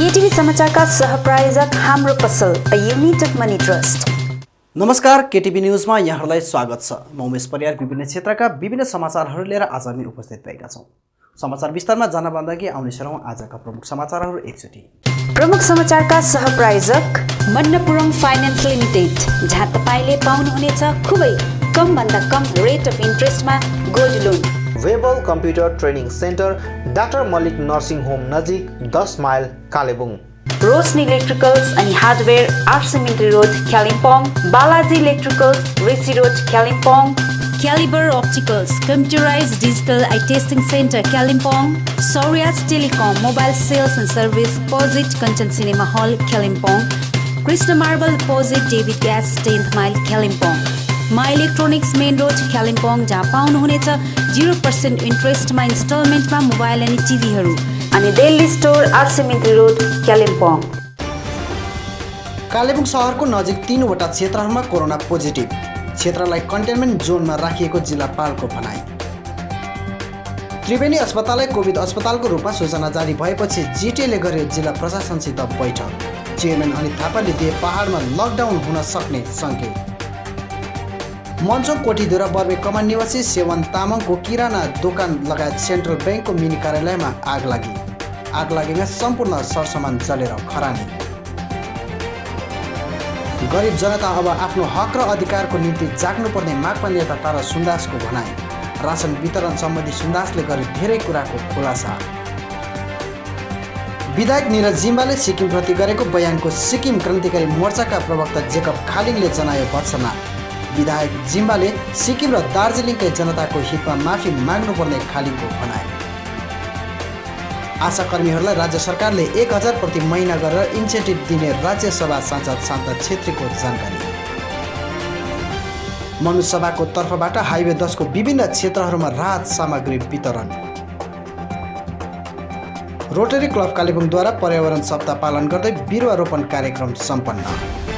केटीभी समाचारका सहप्रायोजक हाम्रो पसल अ युनिटेड मनी ट्रस्ट। नमस्कार, केटीभी न्यूजमा यहाँहरूलाई स्वागत छ। म उमेश परियार विभिन्न क्षेत्रका विभिन्न समाचारहरू लिएर आज हामी उपस्थित भएका छौँ। समाचार विस्तारमा जानभन्दा आउने सरौँ आजका प्रमुख समाचारहरू एकचोटि। प्रमुख समाचारका सहप्रायोजक मन्नपुरम फाइनान्स लिमिटेड, जहाँ तपाईले पाउनुहुनेछ खुबै कम भन्दा कम रेट अफ इन्ट्रेस्टमा gold loan. Webel computer training centre, doctor Mallik nursing home नजिक 10 माइल कालेबुङ। रोशनी इलेक्ट्रिकल्स अनि hardware RC Mintri road Kalimpong, Balaji electricals RC road Kalimpong, calibre opticals computerised digital eye testing centre Kalimpong, Sauryas telecom mobile sales and service opposite Kanchan cinema hall Kalimpong, Krishna marble opposite David gas 10th mile Kalimpong, my electronics main road Kalimpong, जहाँ पाउनुहुनेछ 0% इन्ट्रेस्टमा इन्स्टलमेन्टमा mobile अनि टिभीहरू, अनि Delhi store आरसिमिन्ट्री road Kalimpong. Kalimpong शहरको नजिक 3वटा क्षेत्रहरूमा corona positive, क्षेत्रलाई containment जोनमा राखिएको जिल्लापालको भनाई। त्रिवेणी अस्पताललाई कोभिड अस्पतालको रूपमा सूचना जारी भएपछि जिटिएले गर्यो जिल्ला प्रशासनसित बैठक। चेयरम्यान अनित थापाले दिए पहाडमा लकडाउन हुन सक्ने सङ्केत। मन्चोङ कोठीधुरा बर्वे कमान निवासी सेवन तामाङको किराना दोकान लगायत सेन्ट्रल ब्याङ्कको मिनी कार्यालयमा आग लागेमा सम्पूर्ण सरसामान जलेर खरानी। गरिब जनता अब आफ्नो हक र अधिकारको निम्ति जाग्नुपर्ने मागमा नेता तारा सुन्दासको भनाई। रासन वितरण सम्बन्धी सुन्दासले गरे धेरै कुराको खुलासा। विधायक निरज जिम्बाले सिक्किमप्रति गरेको बयानको सिक्किम क्रान्तिकारी मोर्चाका प्रवक्ता जेकब खालिङले जनायो भर्त्सना। विधायक जिम्बाले सिक्किम र दार्जिलिङकै जनताको हितमा माफी माग्नुपर्ने खालिङको भनाई। आशाकर्मीहरूलाई राज्य सरकारले 1000 प्रति महिना गरेर इन्सेन्टिभ दिने राज्यसभा सांसद शान्ता छेत्रीको जानकारी। मनुसभाको तर्फबाट हाइवे 10 को विभिन्न क्षेत्रहरूमा राहत सामग्री वितरण। रोटरी क्लब कालेबुङद्वारा पर्यावरण सप्ताह पालन गर्दै बिरुवा रोपण कार्यक्रम सम्पन्न।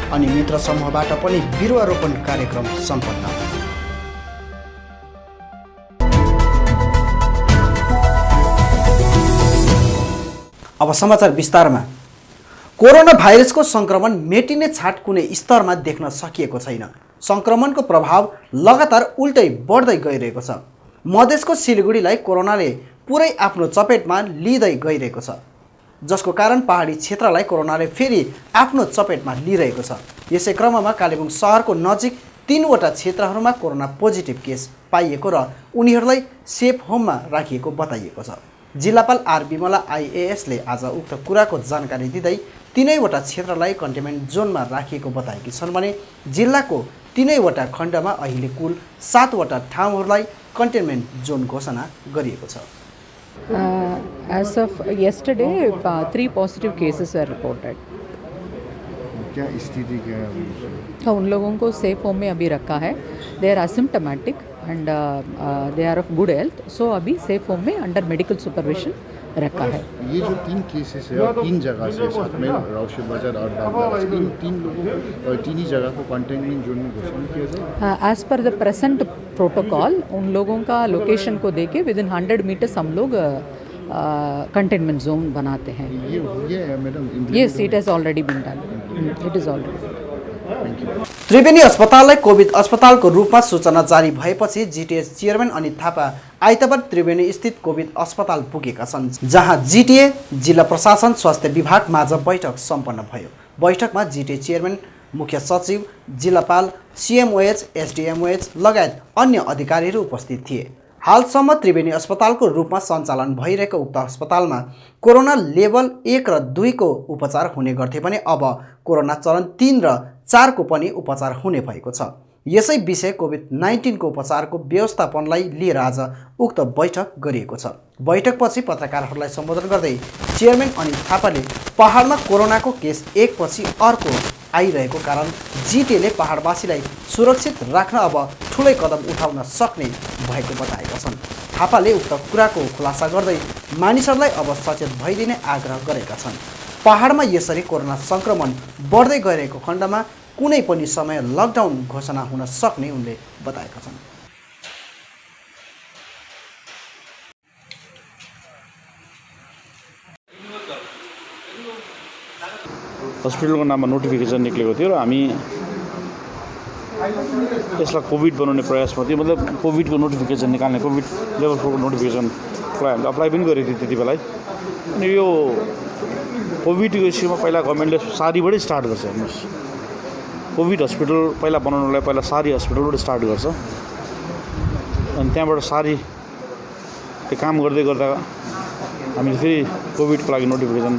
अनि मित्र समूहबाट पनि बिरुवा रोपण कार्यक्रम सम्पन्न। अब समाचार विस्तारमा। कोरोना भाइरसको संक्रमण मेटिने छाट कुनै स्तरमा देख्न सकिएको छैन। संक्रमणको प्रभाव लगातार उल्टै बढ्दै गइरहेको छ। मधेसको सिलगढीलाई कोरोनाले पुरै आफ्नो चपेटमा लिँदै गइरहेको छ, जसको कारण पहाडी क्षेत्रलाई कोरोनाले फेरि आफ्नो चपेटमा लिइरहेको छ। यसै क्रममा कालेबुङ शहरको नजिक 3वटा क्षेत्रहरूमा कोरोना पोजिटिभ केस पाइएको र उनीहरूलाई सेफ होममा राखिएको बताइएको छ। जिल्लापाल आर बिमला आइएएसले आज उक्त कुराको जानकारी दिँदै 3वटा क्षेत्रलाई कन्टेनमेन्ट जोनमा राखिएको बताएकी छन् भने जिल्लाको 3वटा खण्डमा अहिले कुल 7वटा ठाउँहरूलाई कन्टेनमेन्ट जोन घोषणा गरिएको छ। As of yesterday, 3 positive cases were reported. क्या स्थिति क्या है? तो उन लोगों को सेफ होम में अभी रखा है। They are asymptomatic and they are of good health. So अभी सेफ होम में अंडर मेडिकल सुपरविजन रखा है। ये जो 3 केसेस है और 3 जगह से साथ में राउशे बाजार और बागवास, इन 3 लोगों 3 ही जगह को कंटेनमेंट जोन में घोषणा किया जाए। As per the present protocol उन लोगों का लोकेशन को देके विदिन 100 मीटर्स हम लोग कंटेनमेंट जोन बनाते हैं। ये madam yes, it has already been done. It is already. Triveni अस्पताललाई कोभिड अस्पतालको रूपमा सूचना जारी भएपछि जिटिए चेयरम्यान अनित थापा आइतबार त्रिवेणी स्थित कोभिड अस्पताल पुगेका छन्, जहाँ जिटिए, जिल्ला प्रशासन, स्वास्थ्य विभाग माझ बैठक सम्पन्न भयो। बैठकमा जिटिए चेयरम्यान, मुख्य सचिव, जिल्लापाल, सिएमओएच, एसडिएमओएच लगायत अन्य अधिकारीहरू उपस्थित थिए। हालसम्म त्रिवेणी अस्पतालको रूपमा सञ्चालन भइरहेको उक्त अस्पतालमा कोरोना लेभल 1 र 2 को उपचार हुने गर्थे भने अब कोरोना चरण 3 र 4 को पनि उपचार हुने भएको छ। यसै विषय कोभिड-19 को उपचारको व्यवस्थापनलाई लिएर आज उक्त बैठक गरिएको छ। बैठकपछि पत्रकारहरूलाई सम्बोधन गर्दै चेयरम्यान अनित थापाले पहाडमा कोरोनाको केस एकपछि अर्को आइरहेको कारण जिटिएले पहाडवासीलाई सुरक्षित राख्न अब ठुलै कदम उठाउन सक्ने भएको बताएका छन्। थापाले उक्त कुराको खुलासा गर्दै मानिसहरूलाई अब सचेत भइदिने आग्रह गरेका छन्। पहाडमा यसरी कोरोना संक्रमण बढ्दै गइरहेको खण्डमा कुनै पनि समय लकडाउन घोषणा हुन सक्ने उनले बताएका छन्। हस्पिटलको नाममा नोटिफिकेसन निक्लेको थियो र हामी यसलाई कोभिड बनाउने प्रयासमा थियो। मतलब कोभिडको नोटिफिकेसन निकाल्ने, कोभिड लेभल 4 को नोटिफिकेसनको लागि हामीले अप्लाई पनि गरेको थियो त्यति बेला। अनि यो कोभिडको इस्युमा पहिला गभर्मेन्टले सारीबाटै स्टार्ट गर्छ। हेर्नुहोस्, कोभिड हस्पिटल पहिला बनाउनलाई पहिला सारी हस्पिटलबाट स्टार्ट गर्छ, अनि त्यहाँबाट सारीले काम गर्दै गर्दा हामीले फेरि कोभिडको लागि नोटिफिकेसन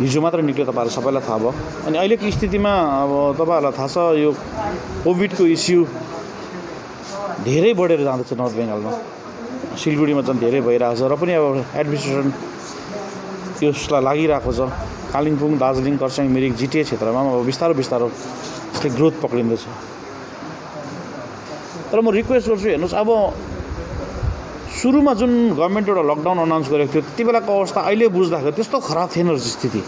हिजो मात्र निक्ल्यो, तपाईँहरू सबैलाई थाहा भयो। अनि अहिलेको स्थितिमा अब तपाईँहरूलाई थाहा छ यो कोभिडको इस्यु धेरै बढेर जाँदैछ नर्थ बेङ्गालमा, सिलगढीमा चाहिँ धेरै भइरहेको छ र पनि अब एडमिनिस्ट्रेसन यसलाई लागिरहेको छ। कालिम्पोङ, दार्जिलिङ, खरसाङ, मिरिक, जिटिए क्षेत्रमा अब बिस्तारो यसले ग्रोथ पक्रिँदैछ। तर म रिक्वेस्ट गर्छु, हेर्नुहोस् अब सुरुमा जुन गभर्मेन्ट एउटा लकडाउन अनाउन्स गरेको थियो त्यति बेलाको अवस्था अहिले बुझ्दाखेरि त्यस्तो खराब थिएन रहेछ स्थिति,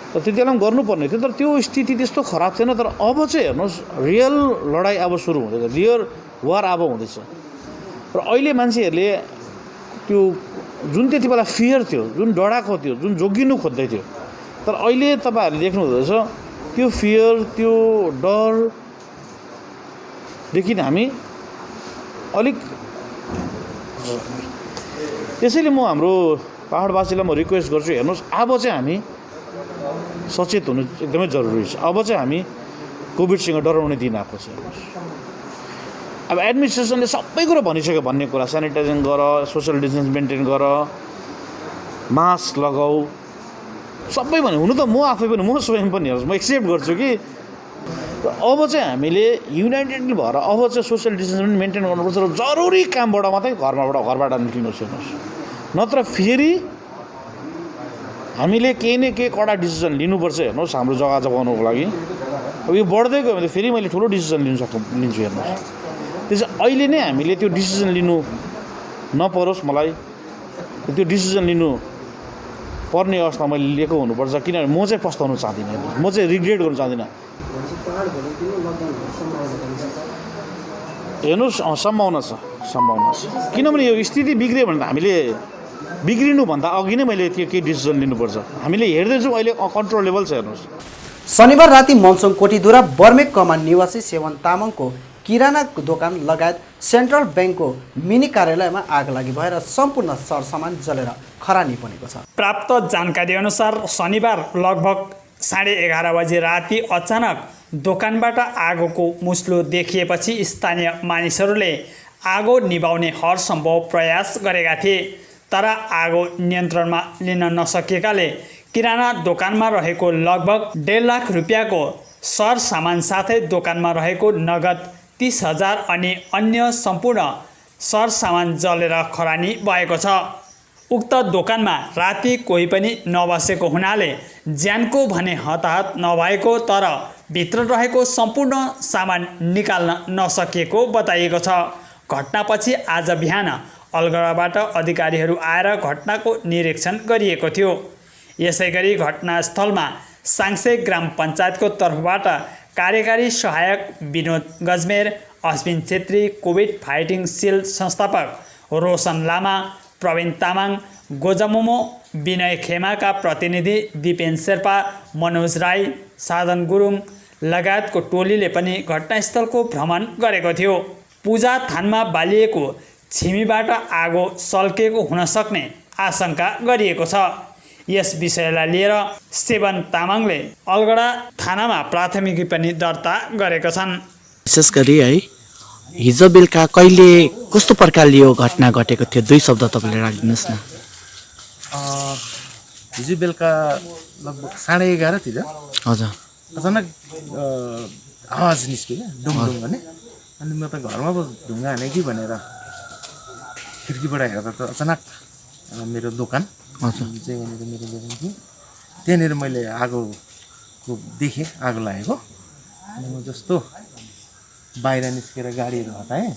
र त्यति बेला पनि गर्नुपर्ने थियो। तर त्यो स्थिति त्यस्तो खराब थिएन। तर अब चाहिँ हेर्नुहोस् रियल लडाइँ अब सुरु हुँदैछ, रियल वार अब हुँदैछ। र अहिले मान्छेहरूले त्यो जुन त्यति बेला फियर थियो, जुन डराएको थियो, जुन जोगिनु खोज्दै थियो, तर अहिले तपाईँहरूले देख्नुहुँदैछ त्यो फियर, त्यो डरदेखि हामी अलिक। त्यसैले म हाम्रो पहाडवासीलाई म रिक्वेस्ट गर्छु, हेर्नुहोस् अब चाहिँ हामी सचेत हुनु एकदमै जरुरी छ। अब चाहिँ हामी कोभिडसँग डराउने दिन आएको छ। अब एडमिनिस्ट्रेसनले सबै कुरो भनिसक्यो, भन्ने कुरा सेनिटाइजिङ गर, सोसियल डिस्टेन्स मेन्टेन गर, मास्क लगाऊ, सबै भन्यो। हुनु त म आफै पनि, म स्वयं पनि हेर्नुहोस्, म एक्सेप्ट गर्छु कि अब चाहिँ हामीले युनाइटेडली भएर अब चाहिँ सोसियल डिस्टेन्स पनि मेन्टेन गर्नुपर्छ र जरुरी कामबाट मात्रै घरबाट निक्लिनुहोस्। हेर्नुहोस्, नत्र फेरि हामीले केही न केही कडा डिसिजन लिनुपर्छ। हेर्नुहोस्, हाम्रो जग्गा जोगाउनुको लागि अब यो बढ्दै गयो भने फेरि मैले ठुलो डिसिजन लिन्छु। हेर्नुहोस्, त्यसै अहिले नै हामीले त्यो डिसिजन लिनु नपरोस्, मलाई त्यो डिसिजन लिनु पर्ने अवस्था मैले लिएको हुनुपर्छ, किनभने म चाहिँ पस्ताउनु चाहदिनँ, म चाहिँ रिग्रेट गर्नु चाहदिनँ। हेर्नुहोस्, सम्भावना छ, किनभने यो स्थिति बिग्रियो भने त हामीले बिग्रिनुभन्दा अघि नै मैले त्यो केही डिसिजन लिनुपर्छ। हामीले हेर्दैछौँ अहिले कन्ट्रोलेबल छ। हेर्नुहोस्, शनिबार राति मनसोङ कोटीधुरा बर्मेक कमान निवासी सेवन तामाङको किराना दोकान लगायत सेन्ट्रल ब्याङ्कको मिनी कार्यालयमा आगलागी भएर सम्पूर्ण सरसामान जलेर खरानी बनेको छ। प्राप्त जानकारी अनुसार शनिबार लगभग 11:30 बजे राति अचानक दोकानबाट आगोको मुस्लो देखिएपछि स्थानीय मानिसहरूले आगो निभाउने हरसम्भव प्रयास गरेका थिए, तर आगो नियन्त्रणमा लिन नसकेकाले किराना दोकानमा रहेको लगभग 1.5 लाख रुपियाँको सरसामान साथै दोकानमा रहेको नगद 30,000 अनि अन्य सम्पूर्ण सरसामान जलेर खरानी भएको छ। उक्त दोकानमा राति कोही पनि नबसेको हुनाले ज्यानको भने हताहत नभएको, तर भित्र रहेको सम्पूर्ण सामान निकाल्न नसकिएको बताइएको छ। घटनापछि आज बिहान अलगढाबाट अधिकारीहरू आएर घटनाको निरीक्षण गरिएको थियो। यसैगरी घटनास्थलमा साङ्से ग्राम पञ्चायतको तर्फबाट कार्यकारी सहायक Binod Gajmer, Ashwin Chhetri, covid fighting shield संस्थापक रोशन लामा, प्रवीण तामाङ, गोजामोमो, विनय खेमाका प्रतिनिधि दिपेन शेर्पा, मनोज राई, साधन गुरुङ लगायतको टोलीले पनि घटनास्थलको भ्रमण गरेको थियो। पूजा थानमा बालिएको छिमीबाट आगो सल्किएको हुन सक्ने आशंका गरिएको छ। यस विषयलाई लिएर सेवन तामाङले अलगढा थानामा प्राथमिकी पनि दर्ता गरेका छन्। विशेष गरी है हिजो बेलुका कहिले कस्तो प्रकारले यो घटना घटेको थियो, 2 शब्द तपाईँले राखिदिनुहोस् न। हिजो बेलुका लगभग 11:30 तिर हजुर अचानक आवाज निस्क्यो क्या, डुङडुङ भन्ने। अनि म त घरमा पो ढुङ्गा हाने कि भनेर खिड्कीबाट हेर्दा त अचानक मेरो दोकान चाहिँ यहाँनिर मेरो दोकान थियो, त्यहाँनिर मैले आगोको देखेँ, आगो लागेको। अनि म जस्तो बाहिर निस्केर गाडीहरू हटाएँ,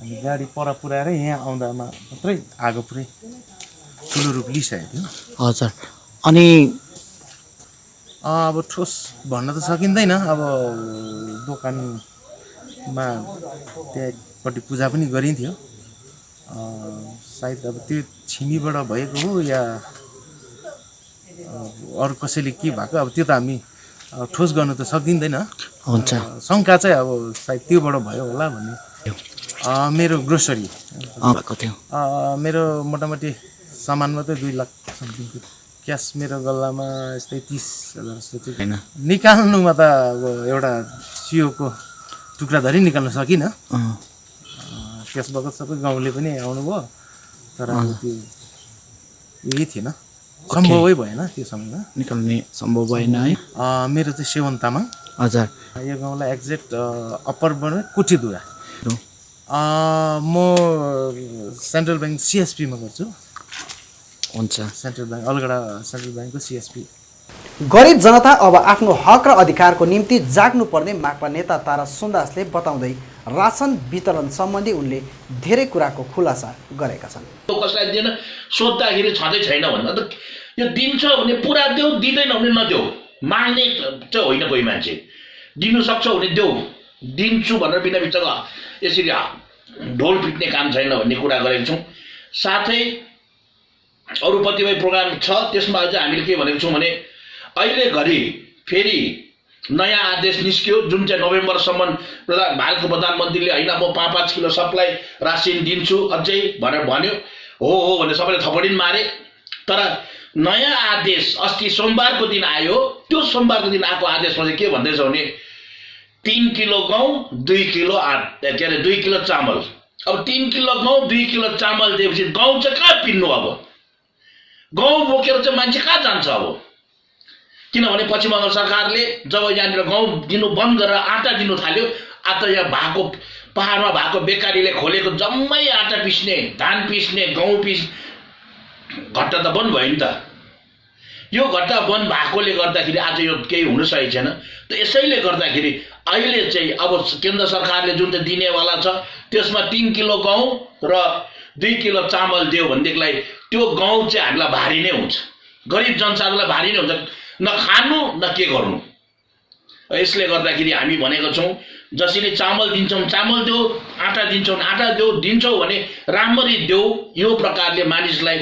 अनि गाडी पर पुऱ्याएर यहाँ आउँदामा मात्रै आगो पुरै ठुलो रूप लिइसकेको थियो। हजुर, अनि अब ठोस भन्न त सकिँदैन। अब दोकानमा त्यहाँपट्टि पूजा पनि गरिन्थ्यो, सायद अब त्यो छिमीबाट भएको हो या अरू कसैले के भएको अब त्यो त हामी ठोस गर्नु त सकिँदैन। हुन्छ। शङ्का चाहिँ अब सायद त्योबाट भयो होला भन्ने। मेरो ग्रोसरी भएको थियो। मेरो मोटामोटी सामान मात्रै 2 लाख समथिङको क्यास मेरो गल्लामा यस्तै 30,000 जस्तो थियो। हैन निकाल्नुमा त अब एउटा सियोको टुक्रा धरि निकाल्न सकिनँ। क्यास बगत सबै गाउँले पनि आउनुभयो तर अब त्यो यही थिएन, सम्भवै भएन त्यो समयमा निकाल्ने सम्भव भएन है। मेरो चाहिँ सेवन तामाङ। हजुर। यो गाउँलाई एक्ज्याक्ट अप्पर बन कोठीदुरा। म सेन्ट्रल ब्याङ्क सिएसपीमा गर्छु। हुन्छ। सेन्ट्रल ब्याङ्क अलगढा सेन्ट्रल ब्याङ्कको सिएसपी। गरिब जनता अब आफ्नो हक र अधिकारको निम्ति जाग्नुपर्ने माकपा नेता तारा सुन्दासले बताउँदै रासन वितरण सम्बन्धी उनले धेरै कुराको खुलासा गरेका छन्। कसलाई दिएन सोद्धाखेरि छँदै छैन भन्दा त यो दिन्छ भने पुरा देऊ, दिँदैन भने नदेऊ। माग्ने चाहिँ होइन, कोही मान्छे दिनु सक्छ भने देऊ, दिन्छु भनेर बिना बिचरा यसरी ढोल पिट्ने काम छैन भन्ने कुरा गरेको छौँ। साथै अरू कतिपय प्रोग्राम छ त्यसमा चाहिँ हामीले के भनेको छौँ भने अहिले घरि फेरि नयाँ आदेश निस्क्यो जुन चाहिँ नोभेम्बरसम्म भारतको प्रधानमन्त्रीले होइन म 5-5 किलो सप्लाई रासिन दिन्छु अझै भनेर भन्यो। हो भनेर सबैले थपडिन मारे। तर नयाँ आदेश अस्ति सोमबारको दिन आयो। त्यो सोमबारको दिन आएको आदेशमा चाहिँ के भन्दैछ भने 3 किलो गहुँ 2 किलो के अरे 2 किलो चामल। अब 3 किलो गहुँ 2 किलो चामल दिएपछि गहुँ चाहिँ कहाँ पिन्नु? अब गहुँ बोकेर चाहिँ मान्छे कहाँ जान्छ? अब किनभने पश्चिम बङ्गाल सरकारले जब यहाँनिर गहुँ दिनु बन्द गरेर आटा दिनु थाल्यो, आता यहाँ भएको पहाडमा भएको बेकारीले खोलेको जम्मै आटा पिस्ने, धान पिस्ने, गहुँ घट्टा त बन्द भयो नि त। यो घट्टा बन्द भएकोले गर्दाखेरि आज यो केही हुन सकेको छैन। त यसैले गर्दाखेरि अहिले चाहिँ अब केन्द्र सरकारले जुन चाहिँ दिनेवाला छ त्यसमा 3 किलो गहुँ र 2 किलो चामल दियो भनेदेखिलाई त्यो गहुँ चाहिँ हामीलाई भारी नै हुन्छ, गरिब जनसाधारणलाई भारी नै हुन्छ, न खानु न के गर्नु। यसले गर्दाखेरि हामी भनेको छौँ जसरी चामल दिन्छौँ चामल देऊ, आटा दिन्छौँ आटा देऊ, दिन्छौँ भने राम्ररी देऊ। यो प्रकारले मानिसलाई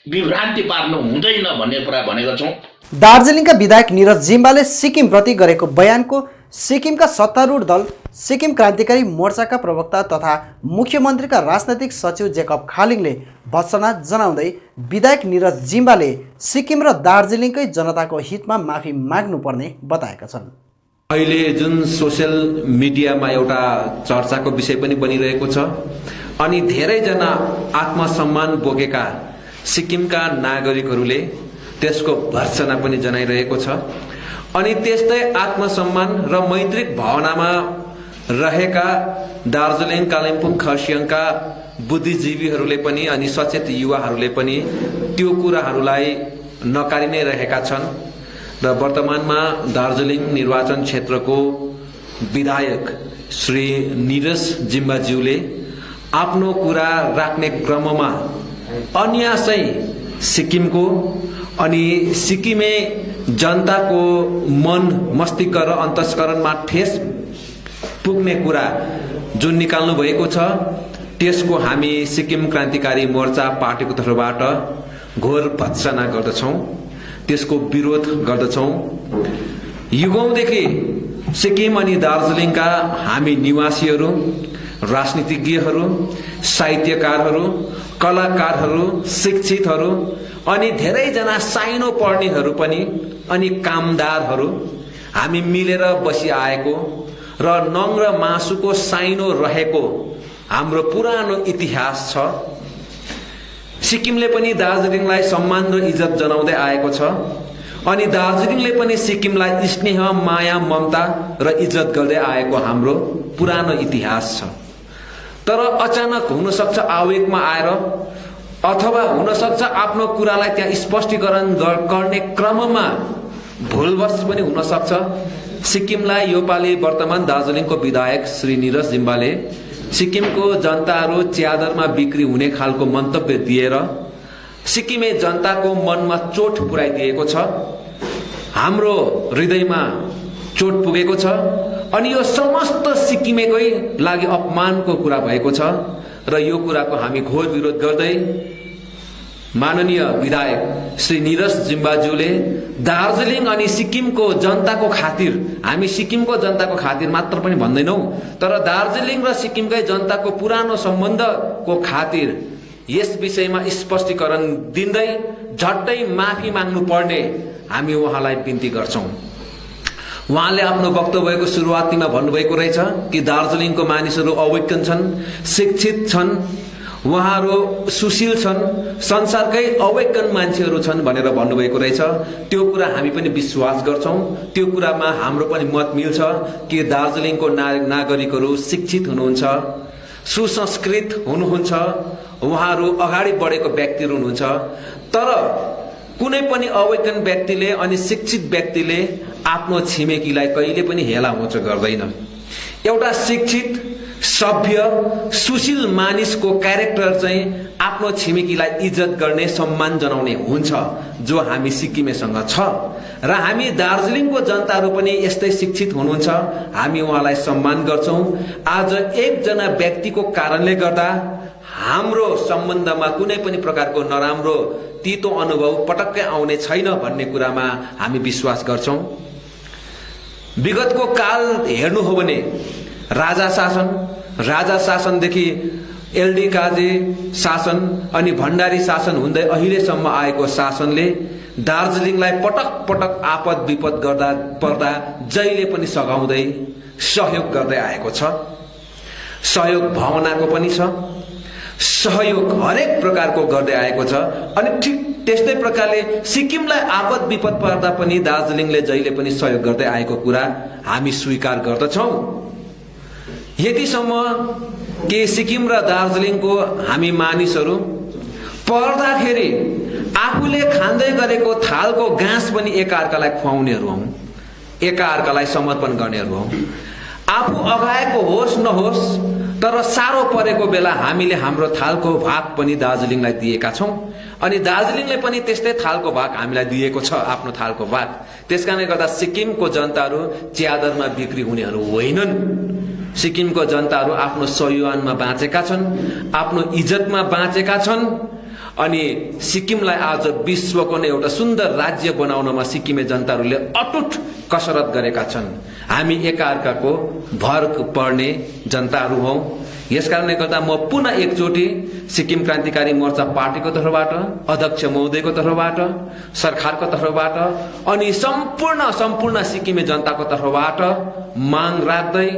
विभ्रान्ति पार्नु हुँदैन भन्ने कुरा भनेको छौँ। दार्जिलिङका विधायक निरज जिम्बाले सिक्किम प्रति गरेको बयानको सिक्किमका सत्तारूढ दल सिक्किम क्रान्तिकारी मोर्चाका प्रवक्ता तथा मुख्यमन्त्रीका राजनैतिक सचिव जेकब खालिङले भर्त्सना जनाउँदै विधायक निरज जिम्बाले सिक्किम र दार्जिलिङकै जनताको हितमा माफी माग्नुपर्ने बताएका छन्। अहिले जुन सोशल मिडियामा एउटा चर्चाको विषय पनि बनिरहेको छ अनि धेरैजना आत्मसम्मान बोकेका सिक्किमका नागरिकहरूले त्यसको भर्त्सना पनि जनाइरहेको छ अनि त्यस्तै आत्मसम्मान र मैत्रिक भावनामा रहेका दार्जिलिङ, कालिम्पोङ, खरसाङका बुद्धिजीवीहरूले पनि अनि सचेत युवाहरूले पनि त्यो कुराहरूलाई नकारी नै रहेका छन् र वर्तमानमा दार्जिलिङ निर्वाचन क्षेत्रको विधायक श्री निरज जिम्बाज्यूले आफ्नो कुरा राख्ने क्रममा अन्यासै सिक्किमको अनि सिक्किमे जनताको मन मस्तिष्क र अन्तस्करणमा ठेस पुग्ने कुरा जुन निकाल्नु भएको छ त्यसको हामी सिक्किम क्रान्तिकारी मोर्चा पार्टीको तर्फबाट घोर भर्त्सना गर्दछौं, त्यसको विरोध गर्दछौं। युगौंदेखि सिक्किम अनि दार्जिलिङका हामी निवासीहरू, राजनीतिज्ञहरू, साहित्यकारहरू, कलाकारहरू, शिक्षितहरू अनि धेरैजना साइनो पढ्नेहरू पनि अनि कामदारहरू हामी मिलेर बसिआएको र नङ र मासुको साइनो रहेको हाम्रो पुरानो इतिहास छ। सिक्किमले पनि दार्जिलिङलाई सम्मान र इज्जत जनाउँदै आएको छ अनि दार्जिलिङले पनि सिक्किमलाई स्नेह, माया, ममता र इज्जत गर्दै आएको हाम्रो पुरानो इतिहास छ। तर अचानक हुन सक्छ आवेगमा आएर अथवा हुन सक्छ आफ्नो कुरालाई त्यहाँ स्पष्टीकरण गर्ने क्रममा भुलवश पनि हुन सक्छ। सिक्किमलाई योपालि वर्तमान दार्जिलिङको विधायक श्री निरज जिम्बाले सिक्किमको जनताहरू च्यादरमा बिक्री हुने खालको मन्तव्य दिएर सिक्किमे जनताको मनमा चोट पुर्याइदिएको छ, हाम्रो हृदयमा चोट पुगेको छ अनि यो समस्त सिक्किमेकै लागि अपमानको कुरा भएको छ र यो कुराको हामी घोर विरोध गर्दै माननीय विधायक श्री निरज जिम्बाज्यूले दार्जिलिङ अनि सिक्किमको जनताको खातिर, हामी सिक्किमको जनताको खातिर मात्र पनि भन्दैनौँ, तर दार्जिलिङ र सिक्किमकै जनताको पुरानो सम्बन्धको खातिर यस विषयमा स्पष्टीकरण दिँदै झट्टै माफी माग्नु पर्ने हामी उहाँलाई बिन्ती गर्छौँ। उहाँले आफ्नो वक्तव्यको सुरुवातीमा भन्नुभएको रहेछ कि दार्जिलिङको मानिसहरू अवैज्ञ छन्, शिक्षित छन्, उहाँहरू सुशील छन्, संसारकै अवैज्ञ मान्छेहरू छन् भनेर भन्नुभएको रहेछ। त्यो कुरा हामी पनि विश्वास गर्छौँ। त्यो कुरामा हाम्रो पनि मत मिल्छ कि दार्जिलिङको नागरिकहरू शिक्षित हुनुहुन्छ, सुसंस्कृत हुनुहुन्छ, उहाँहरू अगाडि बढेको व्यक्तिहरू हुनुहुन्छ। तर कुनै पनि अवैज्ञ व्यक्तिले अनि शिक्षित व्यक्तिले आफ्नो छिमेकीलाई कहिले पनि हेला होच गर्दैन। एउटा शिक्षित, सभ्य, सुशील मानिसको क्यारेक्टर चाहिँ आफ्नो छिमेकीलाई इज्जत गर्ने, सम्मान जनाउने हुन्छ, जो हामी सिक्किमेसँग छ। र हामी दार्जिलिङको जनताहरू पनि यस्तै शिक्षित हुनुहुन्छ, हामी उहाँलाई सम्मान गर्छौँ। आज एकजना व्यक्तिको कारणले गर्दा हाम्रो सम्बन्धमा कुनै पनि प्रकारको नराम्रो तीतो अनुभव पटक्कै आउने छैन भन्ने कुरामा हामी विश्वास गर्छौँ। विगतको काल हेर्नु हो भने राजा शासनदेखि एलडी काजी शासन अनि भण्डारी शासन हुँदै अहिलेसम्म आएको शासनले दार्जिलिङलाई पटक पटक आपद विपद गर्दा पर्दा जहिले पनि सघाउँदै सहयोग गर्दै आएको छ। सहयोग भावनाको पनि छ, सहयोग हरेक प्रकारको गर्दै आएको छ। अनि ठिक त्यस्तै प्रकारले सिक्किमलाई आपद विपद पर्दा पनि दार्जिलिङले जहिले पनि सहयोग गर्दै आएको कुरा हामी स्वीकार गर्दछौँ। यतिसम्म कि सिक्किम र दार्जिलिङको हामी मानिसहरू पर्दाखेरि आफूले खाँदै गरेको थालको घाँस पनि एकाअर्कालाई खुवाउनेहरू हौँ, एकाअर्कालाई समर्पण गर्नेहरू हौँ। आफू अगाएको होस् नहोस्, तर साह्रो परेको बेला हामीले हाम्रो थालको भाग पनि दार्जिलिङलाई दिएका छौँ अनि दार्जिलिङले पनि त्यस्तै थालको भाग हामीलाई दिएको छ, आफ्नो थालको भाग। त्यसकारणले गर्दा सिक्किमको जनताहरू च्यादरमा बिक्री हुनेहरू होइनन्। सिक्किमको जनताहरू आफ्नो स्वाभिमानमा बाँचेका छन्, आफ्नो इज्जतमा बाँचेका छन् अनि सिक्किमलाई आज विश्वको नै एउटा सुन्दर राज्य बनाउनमा सिक्किमे जनताहरूले अटुट कसरत गरेका छन्। हामी एकाअर्काको भर पर्ने जनताहरू हौँ। यसकारणले गर्दा म पुनः एकचोटि सिक्किम क्रान्तिकारी मोर्चा पार्टीको तर्फबाट, अध्यक्ष महोदयको तर्फबाट, सरकारको तर्फबाट अनि सम्पूर्ण सिक्किमे जनताको तर्फबाट माग राख्दै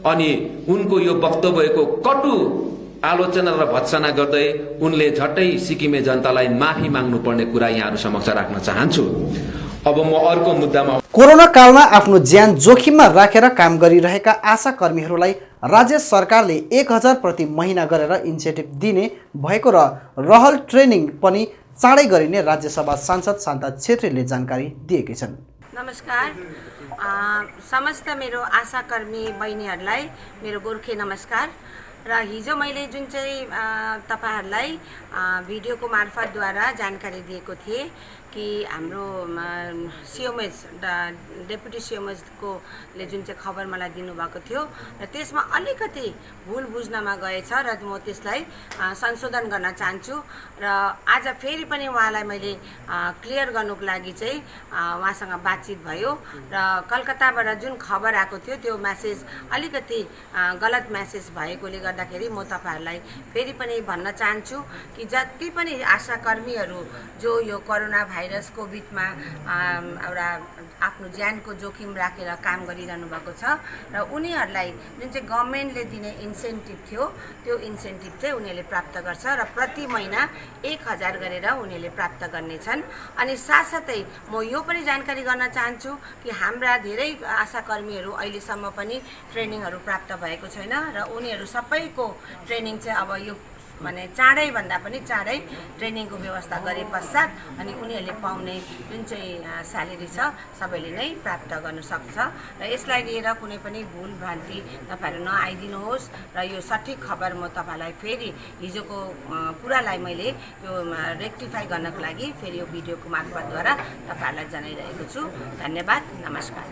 अनि उनको यो वक्तव्यको कटु आलोचना र भत्सना गर्दै उनले झट्टै सिक्किमे जनतालाई माफी माग्नु पर्ने कुरा यहाँहरू समक्ष राख्न चाहन्छु। अब म अर्को मुद्दामा, कोरोना कालमा आफ्नो ज्यान जोखिममा राखेर काम गरिरहेका आशा कर्मीहरूलाई राज्य सरकारले 1000 प्रति महिना गरेर इन्सेन्टिभ दिने भएको र रहल ट्रेनिङ पनि चाँडै गरिने राज्यसभा सांसद शान्ता छेत्रीले जानकारी दिएकी छन्। नमस्कार, समस्त मेरो आशा कर्मी बहिनीहरूलाई मेरो गोर्खे नमस्कार। र हिजो मैले जुन चाहिँ तपाईहरुलाई भिडियोको मार्फतद्वारा जानकारी दिएको थिएँ कि हाम्रो सिएमएस डेपुटी सिएमएसको ले जुन चाहिँ खबर मलाई दिनुभएको थियो र त्यसमा अलिकति भुल बुझ्नमा गएछ र म त्यसलाई संशोधन गर्न चाहन्छु र आज फेरि पनि उहाँलाई मैले क्लियर गर्नुको लागि चाहिँ उहाँसँग बातचित भयो र कलकत्ताबाट जुन खबर आएको थियो त्यो मेसेज अलिकति गलत मेसेज भएकोले गर्दाखेरि म तपाईहरुलाई फेरि पनि भन्न चाहन्छु कि जति पनि आशा कर्मीहरू जो यो कोरोना भाइरस कोभिडमा एउटा आफ्नो ज्यानको जोखिम राखेर काम गरिरहनु भएको छ र उनीहरूलाई जुन चाहिँ गभर्नमेन्टले दिने इन्सेन्टिभ थियो त्यो इन्सेन्टिभ चाहिँ उनीहरूले प्राप्त गर्छ र प्रति महिना 1000 गरेर उनीहरूले प्राप्त गर्नेछन्। अनि साथसाथै म यो पनि जानकारी गर्न चाहन्छु कि हाम्रा धेरै आशा कर्मीहरू अहिलेसम्म पनि ट्रेनिङहरू प्राप्त भएको छैन र उनीहरू सबैको ट्रेनिङ चाहिँ अब यो माने चाँडै भन्दा पनि चाँडै ट्रेनिङको व्यवस्था गरे पश्चात अनि उनीहरूले पाउने जुन चाहिँ स्यालेरी छ सबैले नै प्राप्त गर्न सक्छ र यसलाई लिएर कुनै पनि भुल भ्रान्ति तपाईहरु नआइदिनुहोस् र यो सठिक खबर म तपाईलाई फेरि हिजोको कुरालाई मैले यो रेक्टिफाई गर्नको लागि फेरि यो भिडियोको मार्फतद्वारा तपाईहरुलाई जनाइरहेको छु। धन्यवाद, नमस्कार।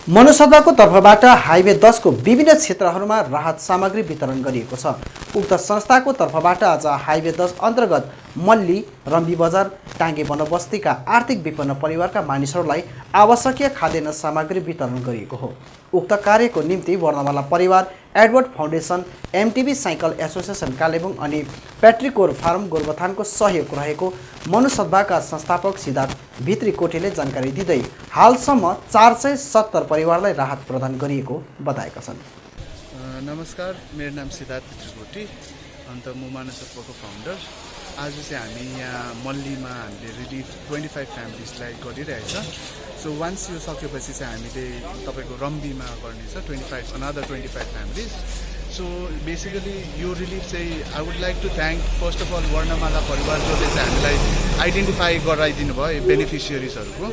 मनोसभाको तर्फबाट हाइवे 10 को विभिन्न क्षेत्रहरूमा राहत सामग्री वितरण गरिएको छ। उक्त संस्थाको तर्फबाट स्थलबाट आज हाइवे 10 अन्तर्गत मल्ली रम्बी बजार टाङ्गे बनबस्तीका आर्थिक विपन्न परिवारका मानिसहरूलाई आवश्यकीय खाद्यान्न सामग्री वितरण गरिएको हो। उक्त कार्यको निम्ति वर्णमाला परिवार, Edward foundation, MTB cycle association Kalebung अनि पेट्रिकोर फार्म गोरुबथानको सहयोग रहेको मनुसद्भाका संस्थापक सिद्धार्थ भित्री कोटेले जानकारी दिँदै हालसम्म 470 परिवारलाई राहत प्रदान गरिएको बताएका छन्। नमस्कार, मेरो नाम सिद्धार्थ भित्री अन्त म मानसद्भाको फाउन्डर। आज चाहिँ हामी यहाँ मल्लीमा हामीले रिलिफ 25 फ्यामिलीजलाई गरिरहेछ। सो वान्स यो सकेपछि चाहिँ हामीले तपाईँको रम्बीमा गर्नेछ 25 फ्यामिलीज। सो बेसिकली यो रिलिफ चाहिँ I would like to thank first of all Varnamala परिवार जसले चाहिँ हामीलाई आइडेन्टिफाई गराइदिनु भयो बेनिफिसियरिजहरूको।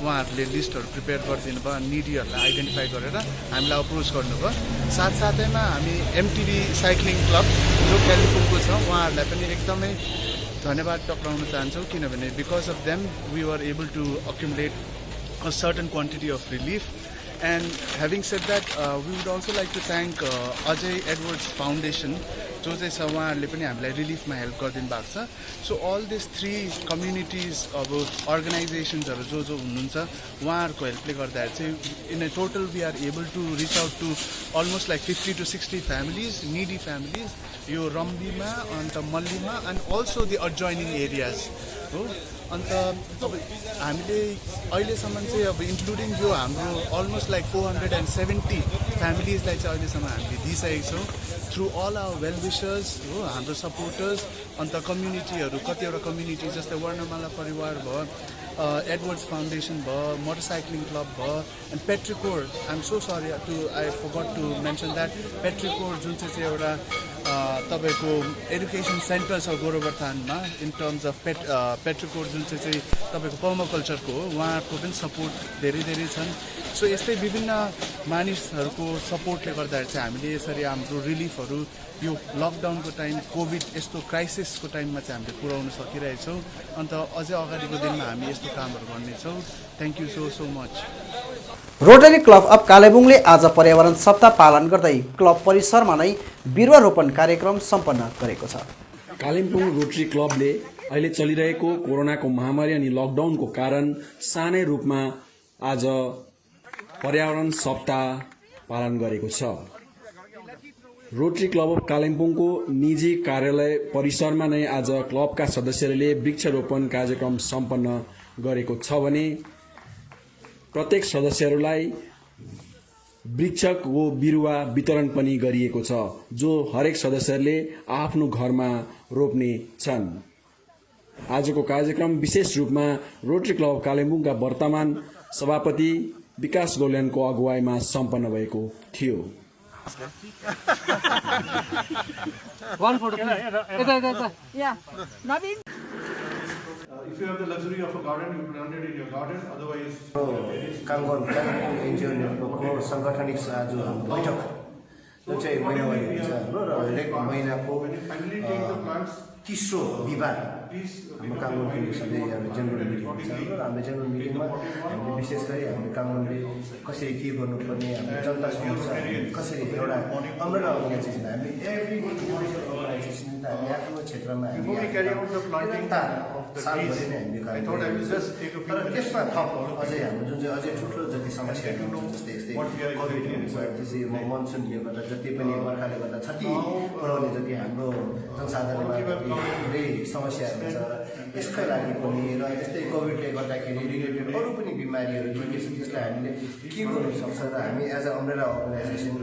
उहाँहरूले लिस्टहरू प्रिपेयर गरिदिनु भयो, निडीहरूलाई आइडेन्टिफाई गरेर हामीलाई अप्रोच गर्नुभयो। साथसाथैमा हामी एमटिबी साइक्लिङ क्लब जो कालिम्पोङको छ उहाँहरूलाई पनि एकदमै धन्यवाद टक्राउन चाहन्छौँ, किनभने because of them we were able to accumulate a certain quantity of relief. And having said that, we would also like to thank Ajay Edwards Foundation, जो चाहिँ छ उहाँहरूले पनि हामीलाई रिलिफमा हेल्प गरिदिनु भएको छ। सो अल दिस 3 कम्युनिटिज अब अर्गनाइजेसन्सहरू जो हुनुहुन्छ उहाँहरूको हेल्पले गर्दाखेरि चाहिँ in a total we are able to reach out to almost like 50 to 60 families, needy families यो रम्बीमा अन्त मल्लीमा and also the adjoining areas हो। अन्त अब हामीले अहिलेसम्म चाहिँ अब इन्क्लुडिङ यो हाम्रो अलमोस्ट लाइक 470 फ्यामिलीजलाई चाहिँ अहिलेसम्म हामीले दिइसकेको छौँ through all our well wishers हो, हाम्रो सपोर्टर्स। अन्त कम्युनिटीहरू कतिवटा कम्युनिटी जस्तै वर्णमाला परिवार भयो, एडवर्ड्स फाउन्डेसन भयो, मोटरसाइक्लिङ क्लब भयो and petrichor. I am so sorry to I forgot to mention that petrichor जुन चाहिँ एउटा तपाईँको एडुकेसन सेन्टर छ गोरुबथानमा इन टर्म्स अफ पेट्रिकोर जुन चाहिँ तपाईँको पर्माकल्चरको हो, उहाँहरूको पनि सपोर्ट धेरै छन्। सो यस्तै विभिन्न मानिसहरूको सपोर्टले गर्दाखेरि चाहिँ हामीले यसरी हाम्रो रिलिफहरू यो लकडाउनको टाइम कोभिड यस्तो क्राइसिसको टाइममा चाहिँ हामीले पुर्याउन सकिरहेछौँ। अन्त अझै अगाडिको दिनमा हामी यस्तो कामहरू गर्नेछौँ। Thank you so much. Rotary club of कालेबुङले आज पर्यावरण सप्ताह पालन गर्दै क्लब परिसरमा नै बिरुवा रोपण कार्यक्रम सम्पन्न गरेको छ। कालिम्पोङ रोटरी क्लबले अहिले चलिरहेको कोरोनाको महामारी अनि लकडाउनको कारण सानै रूपमा आज पर्यावरण सप्ताह पालन गरेको छ। रोटरी क्लब अफ कालिम्पोङको निजी कार्यालय परिसरमा नै आज क्लबका सदस्यहरूले वृक्षरोपण कार्यक्रम सम्पन्न गरेको छ भने प्रत्येक सदस्यहरूलाई वृक्षको बिरुवा वितरण पनि गरिएको छ, जो हरेक सदस्यहरूले आफ्नो घरमा रोप्ने छन्। आजको कार्यक्रम विशेष रूपमा रोटरी क्लब कालिम्पोङका वर्तमान सभापति विकास गोल्यानको अगुवाईमा सम्पन्न भएको थियो। If you have the luxury of a garden, you plant it in your garden. Otherwise, Kalimpong एनजिओको साङ्गठनिक आज बैठक जुन चाहिँ महिनावारी हुन्छ हाम्रो र हरेक महिनाको तेस्रो बिहिबार हाम्रो कामगर्नेको सधैँ हाम्रो जेनरल मिटिङ हुन्छ र हाम्रो जेनरल मिटिङमा हामीले विशेष गरी हामीले कामगर्नेले कसरी के गर्नुपर्ने, हाम्रो जनता समस्या कसरी एउटा अम्ब्रेला अर्गनाइजेसन हामी एभ्री अर्गनाइजेसन हामी आफ्नो क्षेत्रमा सालभरि नै हामीले कार्य गरिरहेको छ। तर त्यसमा थप अझै हाम्रो जुन चाहिँ अझै ठुल्ठुलो जति समस्याहरू हुन्छ जस्तै यस्तै कोभिड हुन्छ, त्यसै मनसुनले गर्दा जति पनि बर्खाले गर्दा क्षति पुर्याउने जति हाम्रो जनसाधारणमा धेरै समस्याहरू छ र यसकै लागि पनि र यस्तै कोभिडले गर्दाखेरि रिलेटेड अरू पनि बिमारीहरू के के छ त्यसलाई हामीले के गर्नु सक्छ र हामी एज अ अम्ब्रेला अर्गनाइजेसन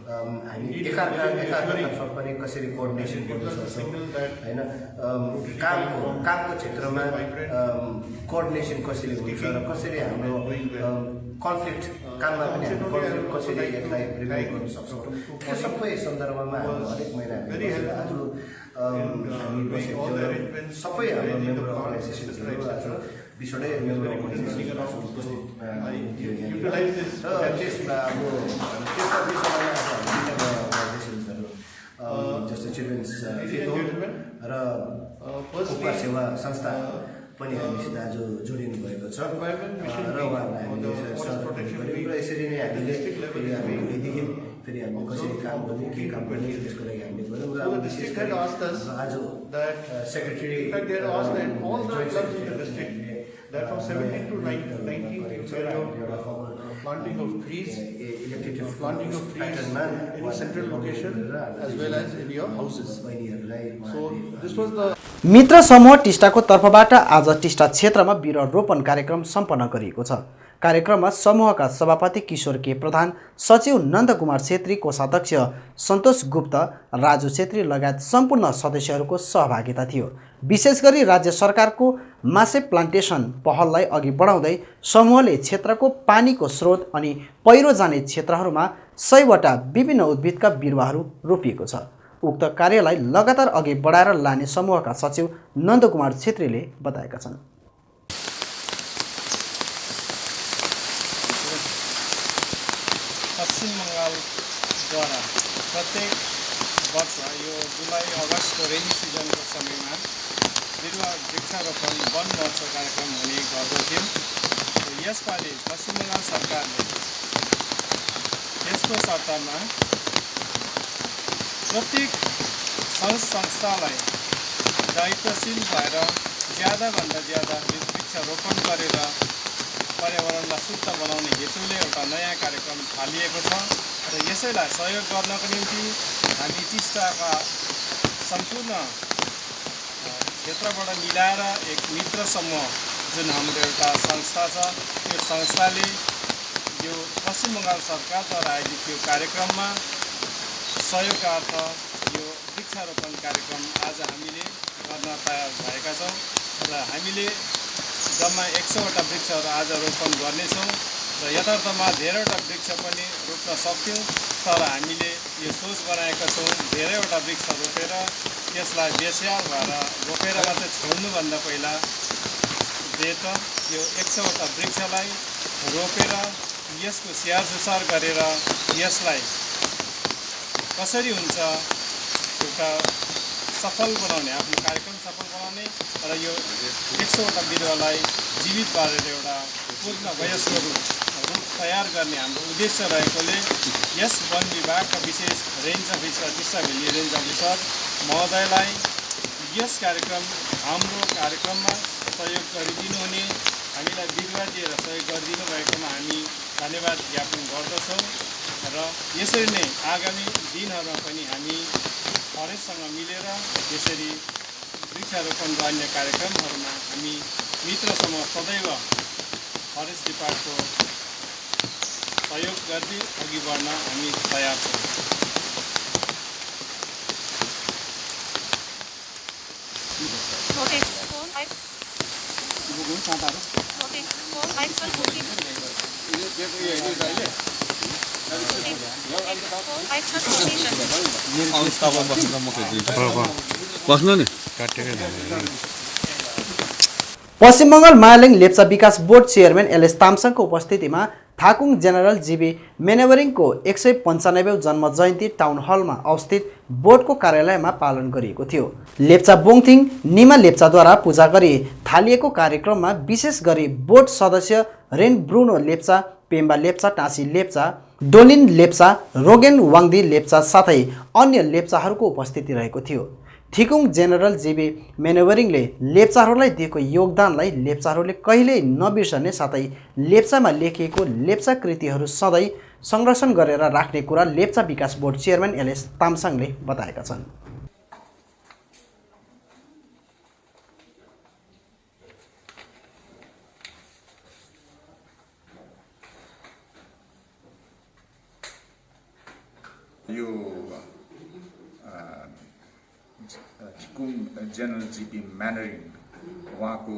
हामी एकातर्फ पनि कसरी कोअर्डिनेसन गर्न सक्छौँ होइन, कामको क्षेत्रमा कोअर्डिनेसन कसरी हुन्छ र कसरी हाम्रो कन्फ्लिक्ट काममा पनि हामी कन्फ्लिक्ट कसरी यसलाई प्रिभेन्ट गर्न सक्छौँ त्यो सबै सन्दर्भमा हाम्रो हरेक महिना आज हामी बसेको सबै हाम्रो मेम्बर अर्गनाइजेसन्सहरू आज 20वटै मेम्बर अर्गनाइजेसन उपस्थित थियो र त्यसमा अब त्यसका विषयमा अर्गनाइजेसन्सहरू जस्तै चिल्ड्रेन्स र उपकार सेवा संस्था पनि हामीसित आज जोडिनु भएको छ र उहाँहरूलाई हामीले र यसरी नै हामीले फेरि हामी भोलिदेखि फेरि हामी कसरी काम गर्ने के काम गर्ने त्यसको लागि हामीले गऱ्यौँ र विशेष गरी आज secretary that from 17 to 19 planting of trees in central location as well as in your houses. So this was the मित्र समूह टिस्टाको तर्फबाट आज टिस्टा क्षेत्रमा बिरुवा रोपण कार्यक्रम सम्पन्न गरिएको छ। कार्यक्रममा समूहका सभापति किशोर के प्रधान, सचिव नन्दकुमार छेत्री, कोषाध्यक्ष सन्तोष गुप्त, राजु छेत्री लगायत सम्पूर्ण सदस्यहरूको सहभागिता थियो। विशेष गरी राज्य सरकारको मासे प्लान्टेसन पहललाई अघि बढाउँदै समूहले क्षेत्रको पानीको स्रोत अनि पहिरो जाने क्षेत्रहरूमा 100वटा विभिन्न उद्भिदका बिरुवाहरू रोपिएको छ। उक्त कार्यलाई लगातार अघि बढाएर लाने समूहका सचिव नन्दकुमार छेत्रीले बताएका छन्। पश्चिम बङ्गालद्वारा प्रत्येक वर्ष यो जुलाई अगस्तको रेनी सिजनको समयमा बिरुवा वृक्षारोपण वन महोत्सव कार्यक्रम हुने गर्दथ्यो। यसपालि पश्चिम बङ्गाल सरकारले यसको सट्टामा प्रत्येक संस्थालाई दायित्वशील भएर ज्यादाभन्दा ज्यादा वृक्षारोपण गरेर पर्यावरणलाई शुद्ध बनाउने हेतुले एउटा नयाँ कार्यक्रम थालिएको छ र यसैलाई सहयोग गर्नको निम्ति हामी टिस्टाका सम्पूर्ण क्षेत्रबाट मिलाएर एक मित्र समूह जुन हाम्रो एउटा संस्था छ, त्यो संस्थाले यो पश्चिम बङ्गाल सरकारद्वारा आयोजित यो कार्यक्रममा सहयोगार्थ यो वृक्षारोपण कार्यक्रम आज हामीले गर्न तयार भएका छौँ र हामीले जम्मा 100वटा वृक्षहरू आज रोपण गर्नेछौँ र यथार्थमा धेरैवटा वृक्ष पनि रोप्न सक्थ्यौँ, तर हामीले यो सोच बनाएका छौँ धेरैवटा वृक्ष रोपेर त्यसलाई बेस्याल भएर रोपेर मात्रै छोड्नुभन्दा पहिला यो 100वटा वृक्षलाई रोपेर यसको स्याहार सुसार गरेर यसलाई कसरी हुन्छ एउटा सफल बनाउने, आफ्नो कार्यक्रम सफल बनाउने र यो 100वटा बिरुवालाई जीवित पारेर एउटा पूर्ण वयस्क रूप तयार गर्ने हाम्रो उद्देश्य रहेकोले यस वन विभागका विशेष रेन्ज अफिसर टिस्टा भेली रेन्ज अफिसर महोदयलाई यस कार्यक्रम हाम्रो कार्यक्रममा सहयोग गरिदिनु हुने, हामीलाई बिरुवा दिएर सहयोग गरिदिनु भएकोमा हामी धन्यवाद ज्ञापन गर्दछौँ र यसरी नै आगामी दिनहरूमा पनि हामी फरेस्टसँग मिलेर यसरी वृक्षारोपण र अन्य कार्यक्रमहरूमा हामी मित्र समूह सदैव फरेस्ट डिपार्टको सहयोग गर्दै अघि बढ्न हामी तयार छौँ। पश्चिम बङ्गाल मायालिङ लेप्चा विकास बोर्ड चेयरम्यान एलएस तामसङको उपस्थितिमा थाकुङ जेनरल जीबी मेनेवरिङको 195औं जन्म जयन्ती टाउन हलमा अवस्थित बोर्डको कार्यालयमा पालन गरिएको थियो। लेप्चा बोङथिङ निमा लेप्चाद्वारा पूजा गरी थालिएको कार्यक्रममा विशेष गरी बोर्ड सदस्य रेन ब्रुनो लेप्चा, पेम्बा लेप्चा, टाँसी लेप्चा, डोलिन लेप्चा, रोगेन वाङदी लेप्चा साथै अन्य लेप्चाहरूको उपस्थिति रहेको थियो। थिकुङ जेनरल जीबी मेनेवरिङले लेप्चाहरूलाई दिएको योगदानलाई लेप्चाहरूले कहिल्यै नबिर्सने साथै लेप्चामा लेखिएको लेप्चा कृतिहरू सधैँ संरक्षण गरेर राख्ने कुरा लेप्चा विकास बोर्ड चेयरम्यान एलएस तामसङले बताएका छन्। यो थिकुङ जेनरल जीबी मेनेवरिङ उहाँको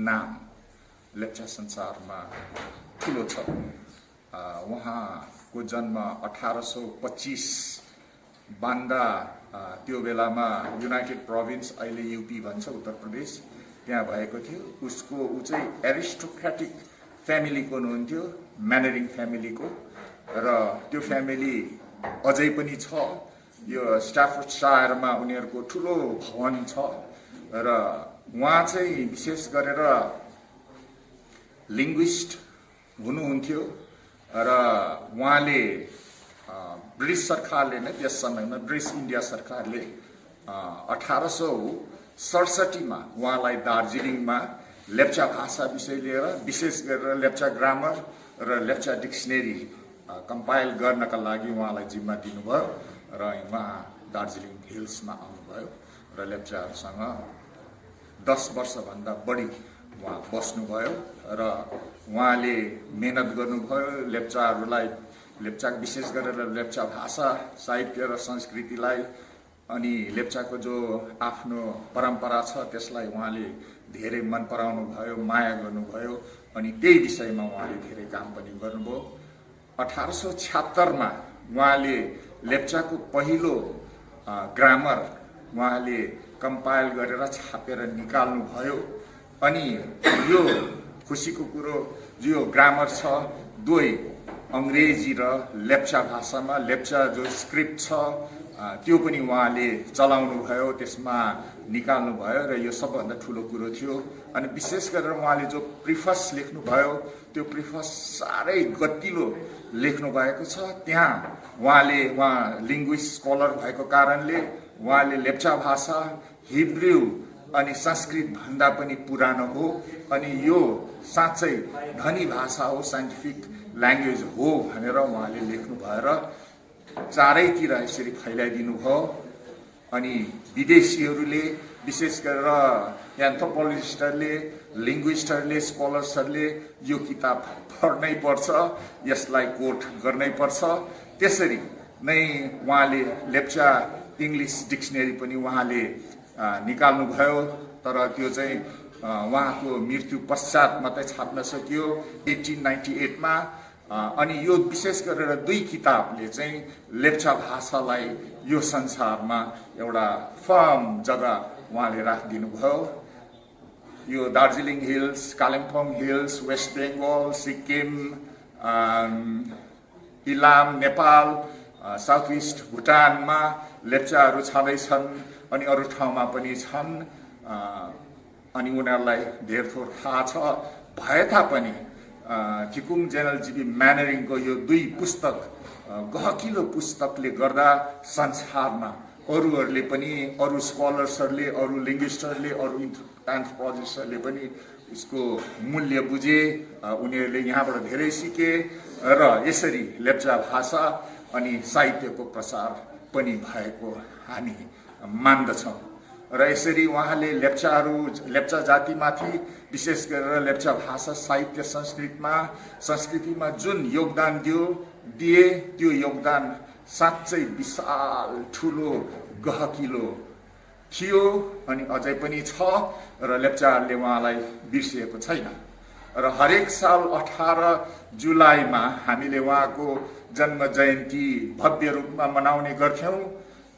नाम लेप्चा संसारमा ठुलो छ। उहाँको जन्म 1825 बान्दा, त्यो बेलामा युनाइटेड प्रोभिन्स अहिले यूपी भन्छ उत्तर प्रदेश, त्यहाँ भएको थियो। ऊ चाहिँ एरिस्टोक्रेटिक फ्यामिलीको हुनुहुन्थ्यो, मेनेवरिङ फ्यामिलीको, र त्यो फ्यामिली अझै पनि छ। यो स्टाफोर्डसायरमा उनीहरूको ठुलो भवन छ र उहाँ चाहिँ विशेष गरेर लिङ्ग्विस्ट हुनुहुन्थ्यो र उहाँले ब्रिटिस सरकारले नै त्यस समयमा ब्रिटिस इन्डिया सरकारले 1867मा उहाँलाई दार्जिलिङमा लेप्चा भाषा विषय लिएर विशेष गरेर लेप्चा ग्रामर र लेप्चा डिक्सनरी कम्पाइल गर्नका लागि उहाँलाई जिम्मा दिनुभयो र उहाँ दार्जिलिङ हिल्समा आउनुभयो र लेप्चाहरूसँग 10 वर्षभन्दा बढी उहाँ बस्नुभयो र उहाँले मेहनत गर्नुभयो लेप्चाहरूलाई लेप्चा विशेष गरेर लेप्चा भाषा साहित्य र संस्कृतिलाई अनि लेप्चाको जो आफ्नो परम्परा छ त्यसलाई उहाँले धेरै मन पराउनु भयो माया गर्नुभयो अनि त्यही विषयमा उहाँले धेरै काम पनि गर्नुभयो 1876मा उहाँले लेप्चाको पहिलो ग्रामर उहाँले कम्पाइल गरेर छापेर निकाल्नु भयो अनि यो खुसीको कुरो यो ग्रामर छ दुवै अंग्रेजी र लेप्चा भाषामा लेप्चा जो स्क्रिप्ट छ त्यो पनि उहाँले चलाउनु भयो त्यसमा निकाल्नु भयो र यो सबभन्दा ठुलो कुरो थियो अनि विशेष गरेर उहाँले जो प्रिफस लेख्नु भयो त्यो प्रिफस साह्रै गतिलो लेख्नु भएको छ त्यहाँ उहाँ लिङ्ग्विस्ट स्कलर भएको कारणले उहाँले लेप्चा भाषा हिब्रू अनि संस्कृत भन्दा पनि पुरानो हो अनि यो साँच्चै धनी भाषा हो साइन्टिफिक ल्याङ्ग्वेज हो भनेर उहाँले लेख्नु भएर चारैतिर यसरी फैलाइदिनु भयो अनि विदेशीहरूले विशेष गरेर एन्थ्रोपोलोजिस्टहरूले लिङ्ग्विस्टहरूले स्कलर्सहरूले यो किताब पढ्नै पर्छ यसलाई कोट गर्नै पर्छ त्यसरी नै उहाँले लेप्चा इङ्ग्लिस डिक्सनरी पनि उहाँले निकाल्नु भयो तर त्यो चाहिँ उहाँको मृत्यु पश्चात मात्रै छाप्न सकियो 1898मा अनि यो विशेष गरेर दुई किताबले चाहिँ लेप्चा भाषालाई यो संसारमा एउटा फर्म जग्गा उहाँले राखिदिनु भयो यो Darjeeling hills Kalimpong hills west Bengal Sikkim Ilam Nepal south east भुटानमा लेप्चाहरू छँदैछन् अनि अरू ठाउँमा पनि छन् अनि उनीहरूलाई धेर थोर थाहा छ भए तापनि थिकुङ जेनरल जीबी म्यानरिङको यो दुई पुस्तक गहकिलो पुस्तकले गर्दा संसारमा अरूहरूले पनि अरू स्कलर्सहरूले अरू लिङ्ग्विस्टहरूले अरू एन्थ्रोपोलोजिस्टहरूले पनि उसको मूल्य बुझे उनीहरूले यहाँबाट धेरै सिके र यसरी लेप्चा भाषा अनि साहित्यको प्रसार पनि भएको हामी मान्दछौँ र यसरी उहाँले लेप्चा जातिमाथि विशेष गरेर लेप्चा भाषा साहित्य संस्कृतिमा जुन योगदान दिए त्यो योगदान साँच्चै विशाल ठुलो गहकिलो थियो अनि अझै पनि छ र लेप्चाहरूले उहाँलाई बिर्सिएको छैन र हरेक साल 18 जुलाईमा हामीले उहाँको जन्म जयन्ती भव्य रूपमा मनाउने गर्थ्यौं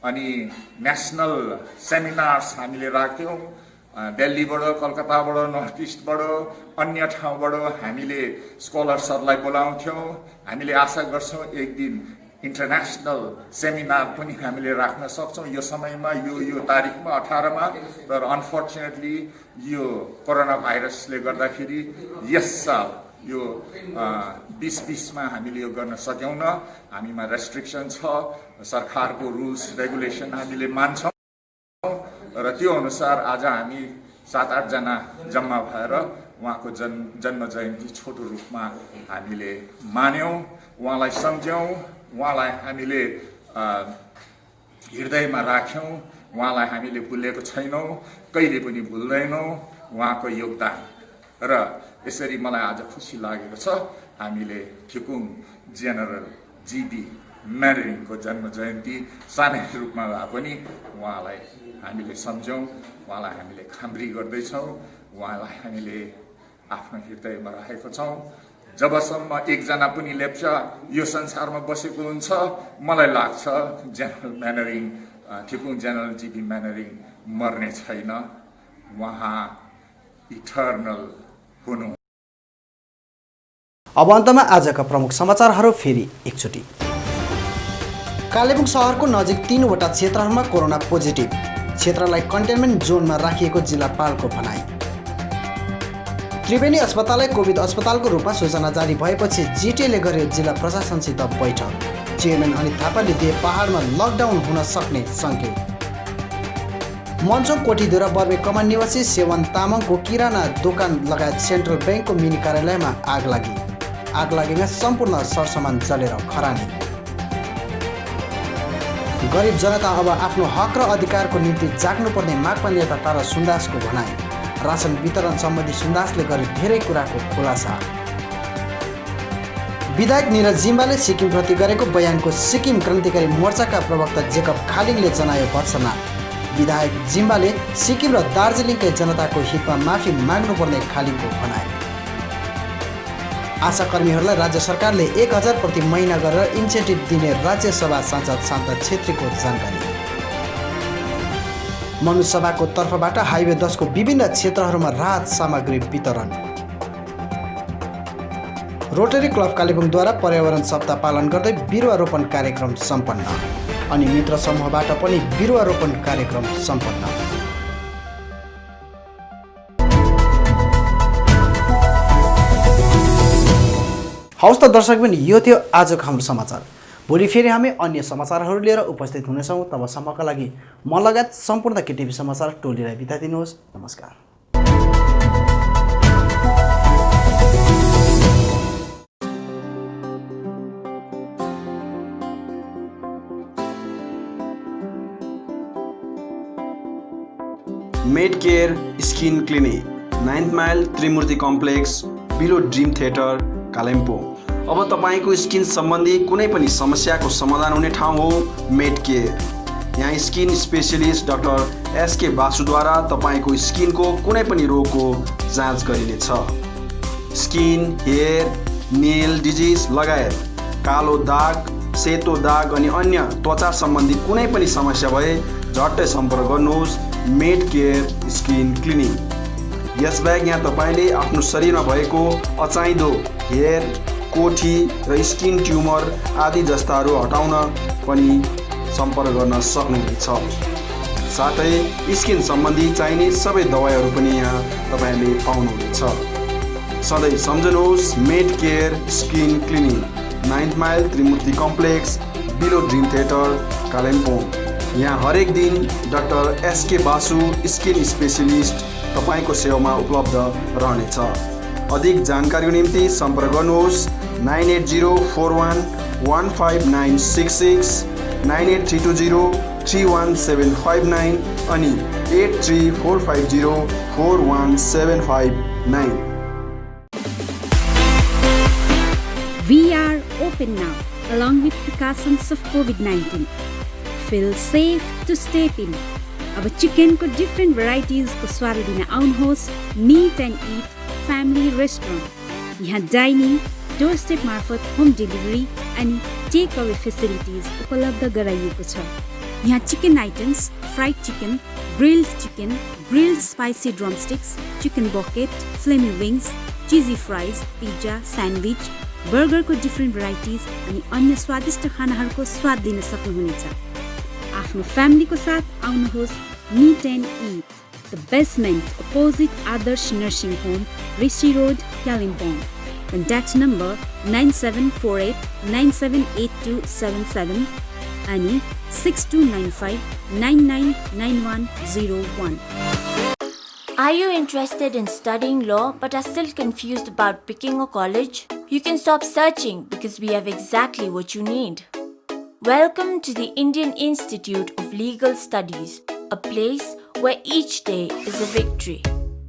अनि नेशनल सेमिनार्स हामीले राख्थ्यौं दिल्लीबाट कलकत्ताबाट नर्थ इस्टबाट अन्य ठाउँबाट हामीले स्कलर्सहरूलाई बोलाउँथ्यौं हामीले आशा गर्छौं एक दिन इन्टरनेशनल सेमिनार पनि हामीले राख्न सक्छौं यो समयमा यो तारिखमा 18 मा तर अनफर्चुनेटली यो कोरोना भाइरसले गर्दाखेरि यस साल यो 2020 मा हामीले यो गर्न सक्यौं हामीमा रेस्ट्रिक्सन छ सरकारको रुल्स रेगुलेसन हामीले मान्छौं र त्यो अनुसार आज हामी 7-8 जना जम्मा भएर उहाँको जन्म जयन्ती छोटो रूपमा हामीले मान्यौं उहाँलाई सम्झ्यौं उहाँलाई हामीले हृदयमा राख्यौं उहाँलाई हामीले भुलेको छैनौं कहिले पनि भुल्दैनौं उहाँको योगदान र यसरी मलाई आज खुसी लागेको छ हामीले थिकुङ जेनरल जीबी म्यानरिङको जन्म जयन्ती सानै रूपमा भए पनि उहाँलाई हामीले सम्झौं उहाँलाई हामीले खाम्री गर्दैछौं उहाँलाई हामीले आफ्नो हृदयमा राखेको छौं जबसम्म एकजना पनि लेप्चा यो संसारमा बसेको हुन्छ मलाई लाग्छ जेनरल म्यानरिङ थिकुङ जेनरल जीबी म्यानरिङ मर्ने छैन उहाँ इटर्नल हुनु। अब अन्तमा आजका प्रमुख समाचारहरू फेरि एकचोटि। कालेबुङ शहरको नजिक 3 वटा क्षेत्रहरूमा कोरोना पोजिटिभ क्षेत्रलाई कन्टेनमेन्ट जोनमा राखिएको जिल्लापालको भनाई। त्रिवेणी अस्पताललाई कोभिड अस्पतालको रूपमा सूचना जारी भएपछि जिटिएले गर्यो जिल्ला प्रशासनसित बैठक। चेयरम्यान अनित थापाले दिए पहाडमा लकडाउन हुन सक्ने सङ्केत। मञ्चोक कोठीधुरा बर्मे कमान निवासी सेवन तामाङको किराना दोकान लगायत सेन्ट्रल ब्याङ्कको मिनी कार्यालयमा आग लागेमा सम्पूर्ण सरसामान जलेर खरानी। गरिब जनता अब आफ्नो हक र अधिकारको निम्ति जाग्नुपर्ने मागमा नेता तारा सुन्दासको भनाई। राशन वितरण सम्बन्धी सुन्दासले गरे धेरै कुराको खुलासा। विधायक निरज जिम्बाले सिक्किमप्रति गरेको बयानको सिक्किम क्रान्तिकारी मोर्चाका प्रवक्ता जेकब खालिङले जनायो भर्त्सना। विधायक जिम्बाले सिक्किम र दार्जिलिङकै जनताको हितमा माफी माग्नुपर्ने खालिङको भनाई। आशाकर्मीहरूलाई राज्य सरकारले 1000 प्रति महिना गरेर इन्सेन्टिभ दिने राज्यसभा सांसद शान्ता छेत्रीको जानकारी। मनुसभाको तर्फबाट हाइवे 10 को विभिन्न क्षेत्रहरूमा राहत सामग्री वितरण। रोटरी क्लब कालेबुङद्वारा पर्यावरण सप्ताह पालन गर्दै बिरुवा रोपण कार्यक्रम सम्पन्न। अनि मित्र समूहबाट पनि बिरुवा रोपण कार्यक्रम सम्पन्न। हवस् त दर्शकबिन, यो थियो आजको हाम्रो समाचार। भोलि फेरि हामी अन्य समाचारहरू लिएर उपस्थित हुनेछौँ। तबसम्मका लागि म लगायत सम्पूर्ण केटिभी समाचार टोलीलाई बिदा दिनुहोस्। नमस्कार। Med care skin clinic, 9th mile Trimurti complex, below dream theatre, Kalimpong. अब तपाईँको स्किन सम्बन्धी कुनै पनि समस्याको समाधान हुने ठाउँ हो मेड केयर। यहाँ स्किन स्पेशलिस्ट डाक्टर एसके बासुद्वारा तपाईँको स्किनको कुनै पनि रोगको जाँच गरिनेछ। स्किन, हेयर, नेल डिजिज लगायत कालो दाग, सेतो दाग अनि अन्य त्वचा सम्बन्धी कुनै पनि समस्या भए झट्टै सम्पर्क गर्नुहोस् मेड केयर स्किन क्लिनिक। यसबाहेक यहाँ तपाईँले आफ्नो शरीरमा भएको अचाहिँदो हेयर, कोठी र स्किन ट्युमर आदि जस्ताहरू हटाउन पनि सम्पर्क गर्न सक्नुहुनेछ। साथै स्किन सम्बन्धी चाहिने सबै दबाईहरू पनि यहाँ तपाईँले पाउनुहुनेछ। सधैँ सम्झनुहोस् med care skin clinic, 9th mile Trimurti complex, below dream theatre, Kalimpong. यहाँ हरेक दिन doctor S K Basu skin specialist तपाईँको सेवामा उपलब्ध रहनेछ। अधिक जानकारीको निम्ति सम्पर्क गर्नुहोस् 9804115966, 9832031759 अनि 8345041759। We are open now, along with precautions of COVID-19. Feel safe to step in. अब चिकनको डिफ्रेन्ट भेराइटिजको स्वाद लिन आउनुहोस् meet and eat family restaurant. यहाँ डाइनिङ, डोर स्टेप मार्फत होम डेलिभरी अनि टेक अवे फेसिलिटिज उपलब्ध गराइएको छ। यहाँ chicken items, fried chicken, grilled spicy drumsticks, chicken bucket, flamy wings, cheesy fries, pizza, sandwich, बर्गरको डिफ्रेन्ट भेराइटिज अनि अन्य स्वादिष्ट खानाहरूको स्वाद लिन सक्नुहुनेछ। आफ्नो फ्यामिलीको साथ आउनुहोस् meet and eat, the basement opposite Adarsh nursing home, Rishi road, Kalimpong. Contact number 9748978277 अनि 6295999101। Are you interested in studying law but are still confused about picking a college? You can stop searching because we have exactly what you need. Welcome to the Indian Institute of Legal Studies, a place where each day is a victory.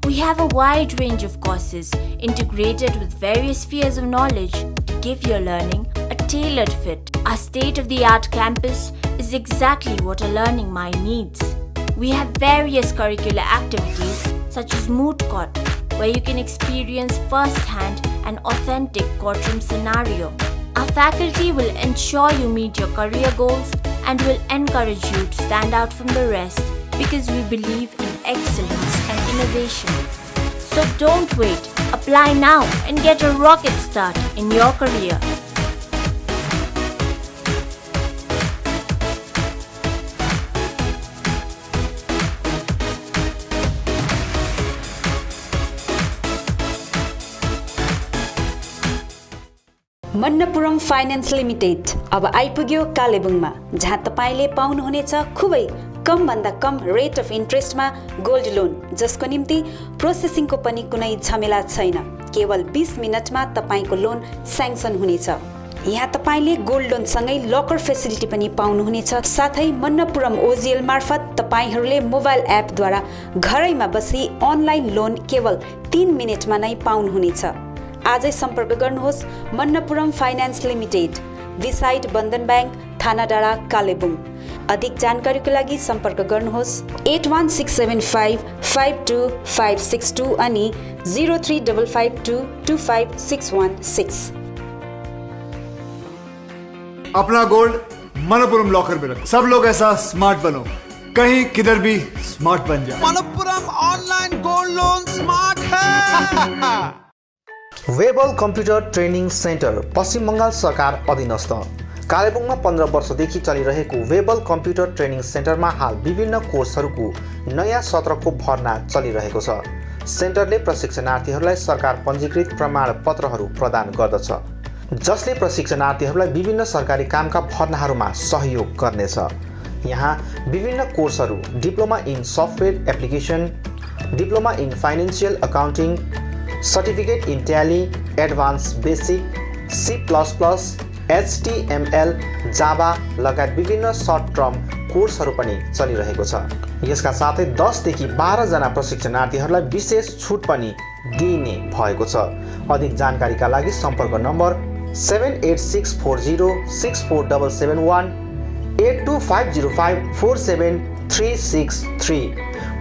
We have a wide range of courses integrated with various spheres of knowledge to give your learning a tailored fit. Our state-of-the-art campus is exactly what a learning mind needs. We have various curricular activities such as Moot Court, where you can experience first-hand an authentic courtroom scenario. Our faculty will ensure you meet your career goals and will encourage you to stand out from the rest because we believe in excellence and innovation. So don't wait. Apply now and get a rocket start in your career. Manappuram finance limited अब आइपुग्यो कालेबुङमा, जहाँ तपाईले पाउनुहुनेछ खुबै कम भन्दा कम रेट अफ इन्ट्रेस्टमा गोल्ड लोन, जसको निम्ति प्रोसेसिङको पनि कुनै झमेला छैन। केवल 20 मिनटमा तपाईको लोन स्याङ्सन हुनेछ। यहाँ तपाईले गोल्ड लोन सँगै लकर फेसिलिटी पनि पाउनुहुनेछ। साथै मन्नपुरम ओजिएल मार्फत तपाईहरूले मोबाइल एपद्वारा घरैमा बसी अनलाइन लोन केवल 3 मिनेटमा नै पाउनुहुनेछ। आजै सम्पर्क गर्नुहोस् मन्नपुरम फाइनान्स लिमिटेड, बिसाइड बन्धन ब्याङ्क, थाना डाँडा, कालेबुङ। अधिक जानकारीको लागि सम्पर्क गर्नुहोस् 8167552562 अनि 0355225616। अपना गोल्ड मनपुरम लॉकर में रखो। सब लोग ऐसा स्मार्ट बनो, कहीं किधर भी स्मार्ट बन जाए। Manappuram online gold loan smart है। वेबल कम्प्युटर ट्रेनिङ सेन्टर पश्चिम बङ्गाल सरकार अधीनस्थ कालेबुङमा 15 वर्षदेखि चलिरहेको वेबल कम्प्युटर ट्रेनिङ सेन्टरमा हाल विभिन्न कोर्सहरूको नयाँ सत्रको भर्ना चलिरहेको छ। सेन्टरले प्रशिक्षणार्थीहरूलाई सरकार पञ्जीकृत प्रमाणपत्रहरू प्रदान गर्दछ, जसले प्रशिक्षणार्थीहरूलाई विभिन्न सरकारी कामका भर्नाहरूमा सहयोग गर्नेछ। यहाँ विभिन्न कोर्सहरू diploma in software application, diploma in financial accounting, certificate in tally, advance basic, C++, HTML, Java लगायत विभिन्न सर्ट टर्म कोर्सहरू पनि चलिरहेको छ। यसका साथै 10 देखि 12 जना प्रशिक्षणार्थीहरूलाई विशेष छुट पनि दिइने भएको छ। अधिक जानकारीका लागि सम्पर्क number 7864064771 8250547363।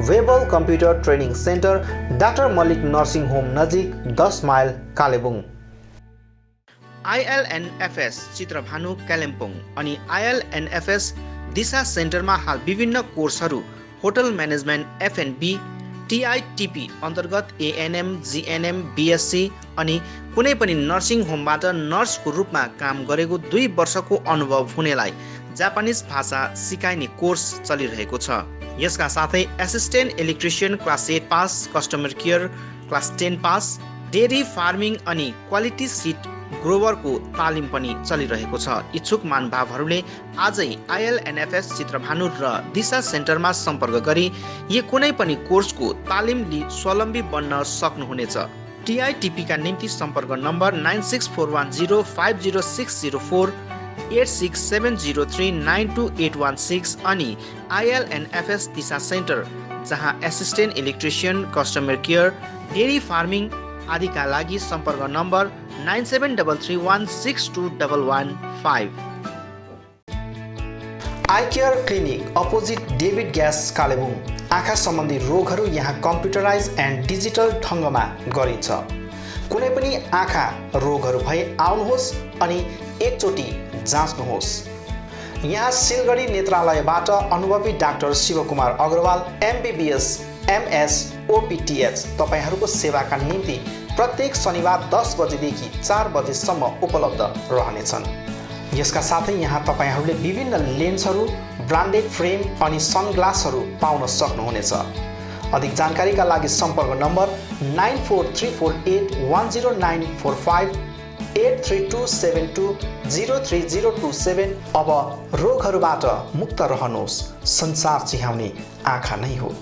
Webel computer training centre doctor Mallik nursing home नजिक 10 माइल कालेबुङ। ILNFS चित्रभानु कालिम्पोङ अनि ILNFS दिशा सेन्टरमा हाल विभिन्न कोर्सहरू होटल म्यानेजमेन्ट FNB, TITP अन्तर्गत ANM, GNM, BSc अनि कुनै पनि नर्सिङ होमबाट नर्सको रूपमा काम गरेको 2 वर्षको अनुभव हुनेलाई जापानिज भाषा सिकाइने कोर्स चलिरहेको छ। यसका साथै assistant electrician class 8 pass, customer care class 10 pass, dairy farming अनि क्वालिटी सिट ग्रोवरको तालिम पनि चलिरहेको छ। इच्छुक महानुभावहरूले आजै ILNFS चित्रभानु र दिशा सेन्टरमा सम्पर्क गरी यो कुनै पनि कोर्सको तालिम लिई स्वावलम्बी बन्न सक्नुहुनेछ। TITP का निम्ति सम्पर्क नम्बर 9641050604, 8670392816 अनि ILNFS दिशा सेन्टर जहाँ assistant electrician, customer care, dairy farming आदिका लागि सम्पर्क number 9733162115। I care clinic opposite David gas Kalimpong. आँखा सम्बन्धी रोगहरू यहाँ कम्प्युटराइज एन्ड डिजिटल ढङ्गमा गरिन्छ। कुनै पनि आँखा रोगहरू भए आउनुहोस् अनि एकचोटि जाँच्नुहोस्। यहाँ सिलगढी नेत्रालयबाट अनुभवी doctor Shivkumar Agarwal MBBS MS OPTH तपाईहरूको सेवाका निम्ति प्रत्येक शनिबार 10 बजेदेखि 4 बजेसम्म उपलब्ध रहनेछन्। यसका साथै यहाँ तपाईहरूले विभिन्न लेन्सहरू, ब्रान्डेड फ्रेम अनि सनग्लासहरू पाउन सक्नुहुनेछ। अधिक जानकारीका लागि सम्पर्क नम्बर 9434810945, 8327203027। अब रोगहरूबाट मुक्त रहनुहोस्, संसार चिहाउने आँखा नै हो।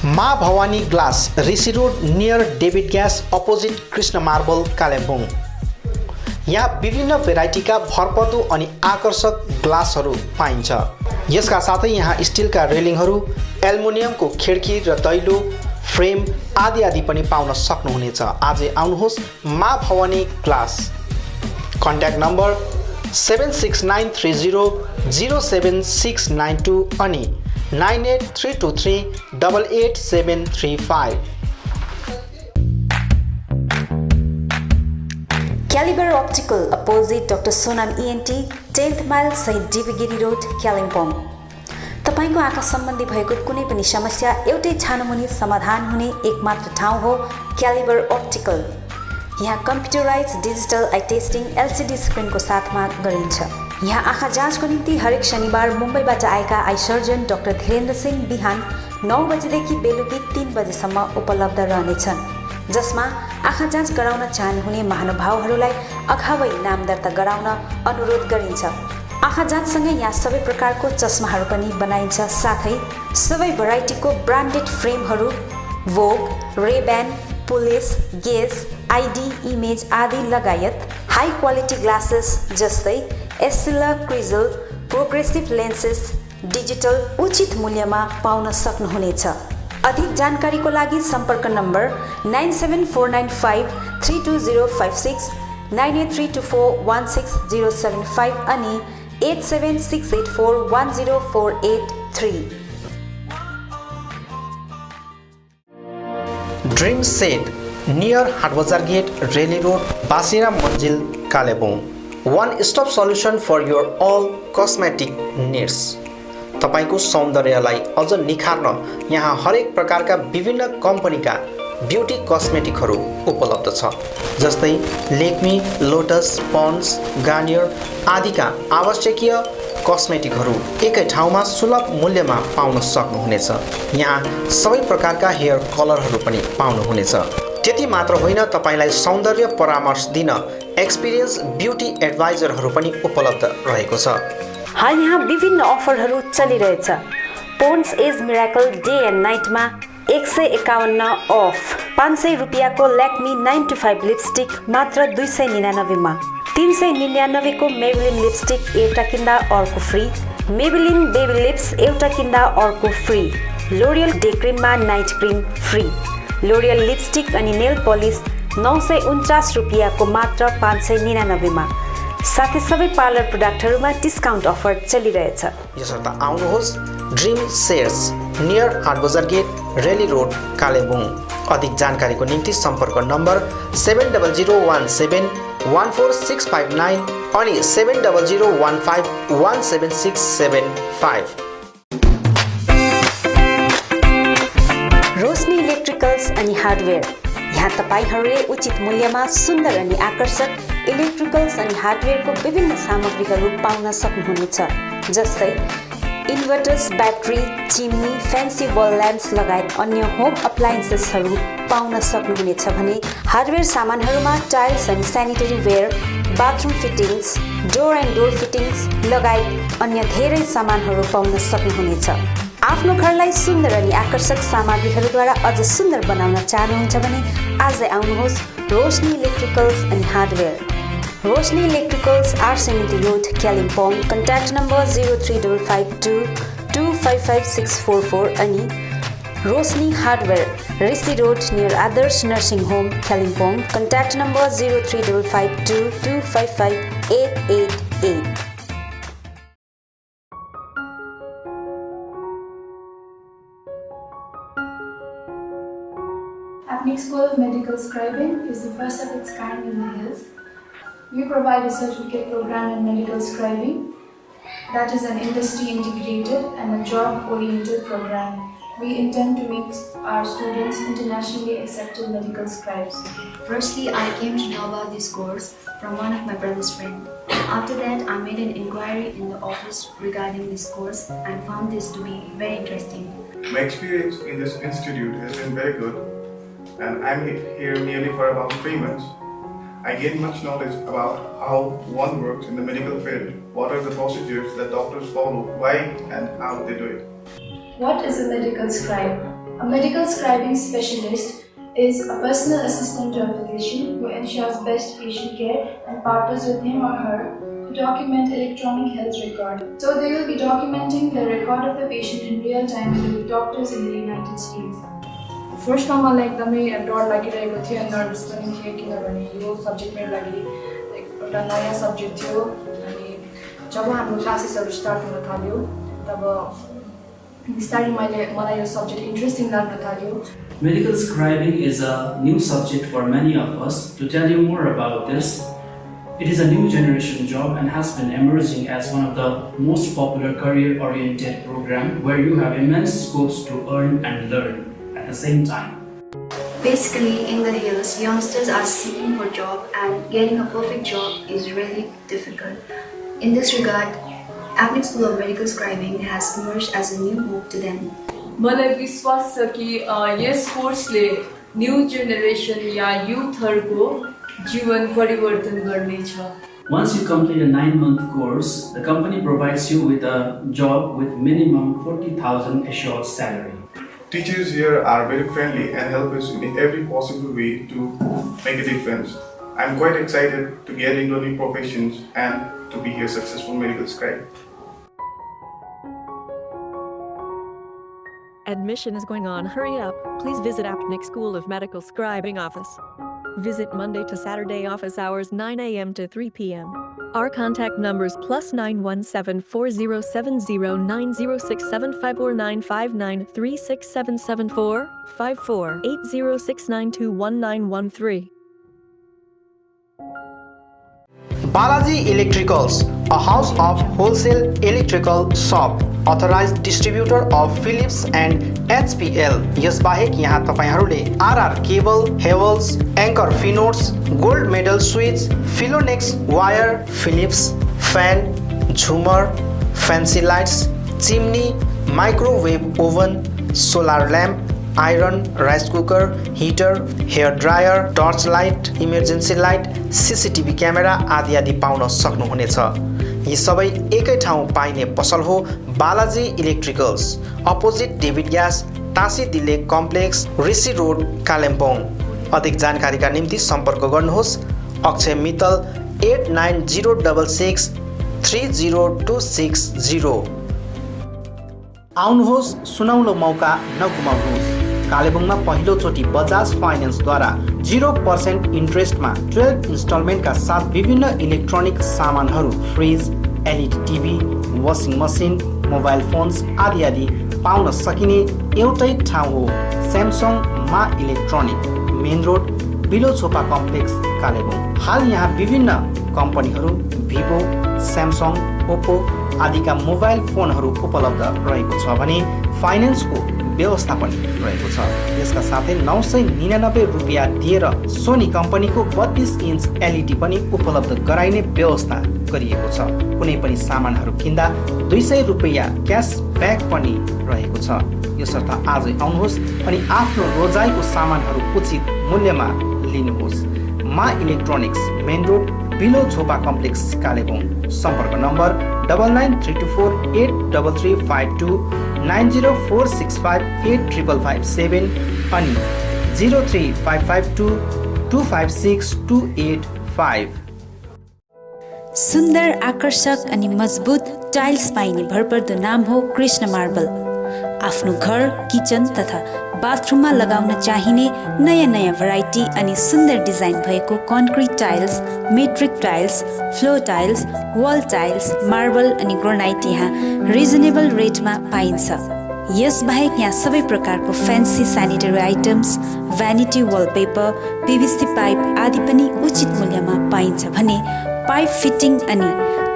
Maa Bhavani glass, Rishi road near David gas opposite Krishna marble Kalebung. यहाँ विभिन्न भेराइटीका भरपर्दो अनि आकर्षक ग्लासहरू पाइन्छ। यसका साथै यहाँ स्टिलका रेलिङहरू, एल्युमिनियमको खिड्की र दैलो फ्रेम आदि पनि पाउन सक्नुहुनेछ। आजै आउनुहोस् माँ भवानी ग्लास। कन्ट्याक्ट नम्बर 7693007692 अनि 9832388735। Calibre optical opposite doctor Sonam ENT 10th mile सहित डिबीगिरी रोड कालिम्पोङ। तपाईको आँखा सम्बन्धी भएको कुनै पनि समस्या एउटै छानोमुनि समाधान हुने एकमात्र ठाउँ हो क्यालिबर अप्टिकल। यहाँ computerise digital eye testing LCD स्क्रिनको साथमा गरिन्छ। यहाँ आँखा जाँचको निम्ति हरेक शनिबार मुम्बईबाट आएका eye surgeon doctor Dhirendra Singh बिहान 9 बजेदेखि बेलुकी 3 बजेसम्म उपलब्ध रहनेछन्। जसमा आँखा जाँच गराउन चाहनुहुने महानुभावहरूलाई अगावै नाम दर्ता गराउन अनुरोध गरिन्छ। आँखा जाँचसँगै यहाँ सबै प्रकारको चस्माहरू पनि बनाइन्छ, साथै सबै भेराइटीको ब्रान्डेड फ्रेमहरू भोग, रेब्यान, पुलिस, गेज, आइडी, इमेज आदि लगायत हाई क्वालिटी ग्लासेस जस्तै एस्सिला, क्रिजल, प्रोग्रेसिभ लेन्सेस डिजिटल उचित मूल्यमा पाउन सक्नुहुनेछ। अधिक जानकारीको लागि सम्पर्क नम्बर 9749532056, 9832416075 अनि 8768410483। Dream set near हाटबजार get, Reli road, बासिरा Manjil, Kalimpong. One stop solution for your all cosmetic needs। तपाईको सौन्दर्यलाई अझ निखार्न यहाँ हरेक प्रकारका विभिन्न कम्पनीका ब्युटी कस्मेटिकहरू उपलब्ध छ, जस्तै लेक्मी, लोटस, पन्ड्स, गार्नियर आदिका आवश्यकीय कस्मेटिकहरू एकै ठाउँमा सुलभ मूल्यमा पाउन सक्नुहुनेछ। यहाँ सबै प्रकारका हेयर कलरहरू पनि पाउनुहुनेछ। त्यति मात्र होइन, तपाईलाई सौन्दर्य परामर्श दिन एक्सपिरियन्स ब्युटी एडभाइजरहरू पनि उपलब्ध रहेको छ। हाल यहाँ विभिन्न अफरहरू चलिरहेछ। Pond's age miracle day and नाइटमा 151 अफ, 500 रुपियाँको ल्याक्मी 9 to 5 लिपस्टिक मात्र 299 मा, 399 को मेबेलिन लिपस्टिक एउटा किन्दा अर्को फ्री, मेबेलिन बेबी लिप्स एउटा किन्दा अर्को फ्री, लोरियल डे क्रिममा night cream free, L'Oreal lipstick अनि नेल पलिस 949 रुपियाँको मात्र 599 मा, साथै सबै पार्लर प्रोडक्टहरूमा डिस्काउन्ट अफर चलिरहेछ। यसर्थ आउनुहोस् ड्रिम सेयर्स नियर हाटबजार गेट, रेली रोड, कालेबुङ। अधिक जानकारीको निम्ति सम्पर्क नम्बर 7017146559 अनि 7015176675। रोशनी इलेक्ट्रिकल्स अनि हार्डवेयर। यहाँ तपाईहरूले उचित मूल्यमा सुन्दर अनि आकर्षक इलेक्ट्रिकल्स अनि हार्डवेयरको विभिन्न सामग्रीहरू पाउन सक्नुहुनेछ, जस्तै inverters, battery, chimney, fancy wall lamps लगायत अन्य होम अप्लायन्सेसहरू पाउन सक्नुहुनेछ भने हार्डवेयर सामानहरूमा tiles and sanitary ware, bathroom fittings, door and door fittings लगायत अन्य धेरै सामानहरू पाउन सक्नुहुनेछ। आफ्नो घरलाई सुन्दर अनि आकर्षक सामग्रीहरूद्वारा अझ सुन्दर बनाउन चाहनुहुन्छ भने आजै आउनुहोस् Roshni electricals and hardware. Roshni electricals R सेमिटी रोड, कालिम्पोङ। कन्ट्याक्ट नम्बर 035522555644 अनि Roshni hardware, Rishi road near Adarsh nursing home, Kalimpong. Contact number 035522558888। Apnic School of Medical Scribing is the first of its kind in the hills. We provide a certificate program in medical scribing that is an industry integrated and a job oriented program. We intend to make our students internationally accepted medical scribes. Firstly, I came to know about this course from one of my brother's friends. After that, I made an inquiry in the office regarding this course and found this to be very interesting. My experience in this institute has been very good, and I'm here nearly for about 3 months. I gained much knowledge about how one works in the medical field, what are the procedures that doctors follow, why and how they do it. What is a medical scribe? A medical scribing specialist is a personal assistant to a physician who ensures best patient care and partners with him or her to document electronic health record. So they will be documenting the record of the patient in real time with the doctors in the United States. फर्स्टमा मलाई एकदमै डर लागिरहेको थियो, nervous पनि थिएँ, किनभने यो सब्जेक्ट मेरो लागि एउटा नयाँ सब्जेक्ट थियो। अनि जब हाम्रो क्लासेसहरू स्टार्ट हुन थाल्यो तब बिस्तारै मलाई यो सब्जेक्ट इन्ट्रेस्टिङ लाग्न थाल्यो। Medical scribing is a new subject for many of us. To tell you more about this, it is a new generation job and has been emerging as one of the most popular career-oriented program where you have immense scopes to earn and learn at the same time. Basically, in the hills, youngsters are seeking for job and getting a perfect job is really difficult. In this regard, Apnic School of Medical Scribing has emerged as a new hope to them. मलाई विश्वास छ कि यस कोर्सले new generation या युथहरूको जीवन परिवर्तन गर्नेछ। Once you complete a 9-month course, the company provides you with a job with minimum 40,000 assured salary. Teachers here are very friendly and help us in every possible way to make a difference. I'm quite excited to get into new professions and to be a successful medical scribe. Admission is going on. Hurry up. Please visit Aptenic School of Medical Scribing office. Visit Monday to Saturday office hours 9 a.m. to 3 p.m. Our contact numbers +917 4070906754 959 36774 54 8069219113. Balaji Electricals, a house of wholesale electrical shop, authorized distributor of Philips and HPL. यसबाहेक यहाँ तपाईहरूले RR cable, Havels, Anchor Finotes, Gold Medal Switch, Philonex Wire, Philips fan, झुमर, fancy lights, chimney, microwave oven, solar lamp, iron, rice cooker, heater, hair dryer, torch light, emergency light, CCTV camera आदि आदि पाउन सक्नुहुनेछ। यी सबै एकै ठाउँ पाइने पसल हो Balaji electricals, opposite David gas, Tashi Dile complex, ऋषि रोड, कालिम्पोङ। अधिक जानकारीका निम्ति सम्पर्क गर्नुहोस् अक्षय मित्तल 8906 30260। आउनुहोस्, सुनौलो मौका नगुमाउनुहोस्। कालेबुङमा पहिलोचोटि बजाज फाइनेन्सद्वारा 0% इन्ट्रेस्टमा 12 इन्स्टलमेन्टका साथ विभिन्न इलेक्ट्रोनिक सामानहरू, fridge, LED TV, washing machine, mobile phones आदि आदि पाउन सकिने एउटै ठाउँ हो Samsung my electronic, main road, below Chhopa complex, Kalebung. हाल यहाँ विभिन्न कम्पनीहरू भिभो, स्यामसङ, ओप्पो आदिका मोबाइल फोनहरू उपलब्ध रहेको छ भने फाइनेन्सको व्यवस्था पनि रहेको छ। यसका साथै 999 रुपियाँ दिएर सोनी कम्पनीको 32 इन्च एलइडी पनि उपलब्ध गराइने व्यवस्था गरिएको छ। कुनै पनि सामानहरू किन्दा 200 रुपियाँ क्यासब्याक पनि रहेको छ। यसर्थ आजै आउनुहोस् अनि आफ्नो रोजाइको सामानहरू उचित मूल्यमा लिनुहोस्। My electronics, main road, below Chhopa complex, Kalebung. सम्पर्क नम्बर 99348335 9046585557 अनि 03552256285। सुन्दर, आकर्षक अनि मजबुत टाइल्स पाइने भरपर्दो नाम हो कृष्ण मार्बल। आफ्नो घर, किचन तथा बाथरुममा लगाउन चाहिने नयाँ नयाँ भेराइटी अनि सुन्दर डिजाइन भएको concrete tiles, metric tiles, floor tiles, wall tiles, marble अनि ग्रेनाइट यहाँ रिजनेबल रेटमा पाइन्छ। यसबाहेक यहाँ सबै प्रकारको fancy sanitary items, vanity wallpaper, PVC pipe आदि पनि उचित मूल्यमा पाइन्छ भने पाइप फिटिङ अनि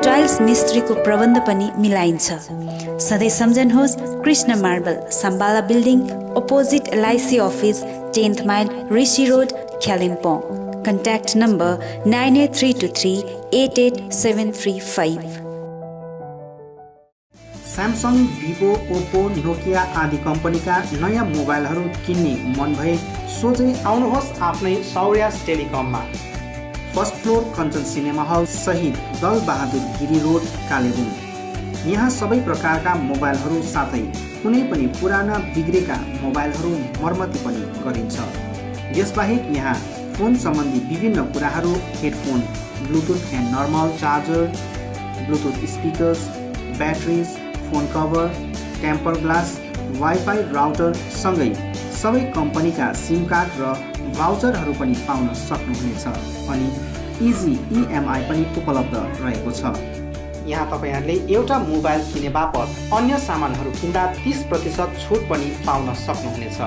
टाइल्स मिस्त्रीको प्रबन्ध पनि मिलाइन्छ। सधैँ सम्झनुहोस् Krishna marble, Sambala building, opposite LIC office, 10th mile, Rishi road, Kalimpong. Contact number 9832388735। Samsung, Vivo, Oppo, Nokia आदि कम्पनीका नयाँ मोबाइलहरू किन्ने मन भए सोझै आउनुहोस् आफ्नै सौर्यास टेलिकममा। First floor Kanchan cinema hall सहित दल बहादुर गिरी रोड, कालेबुङ। यहाँ सबै प्रकारका मोबाइलहरू साथै कुनै पनि पुराना बिग्रेका मोबाइलहरू मर्मती पनि गरिन्छ। यसबाहेक यहाँ फोन सम्बन्धी विभिन्न कुराहरू, headphone, bluetooth and normal charger, bluetooth speakers, batteries, phone cover, temper glass, wifi router सँगै सबै कम्पनीका सिम कार्ड र भाउचरहरू पनि पाउन सक्नुहुनेछ अनि इजी इएमआई पनि उपलब्ध रहेको छ। यहाँ तपाईहरूले एउटा मोबाइल किने बापत अन्य सामानहरू किन्दा 30% छुट पनि पाउन सक्नुहुनेछ।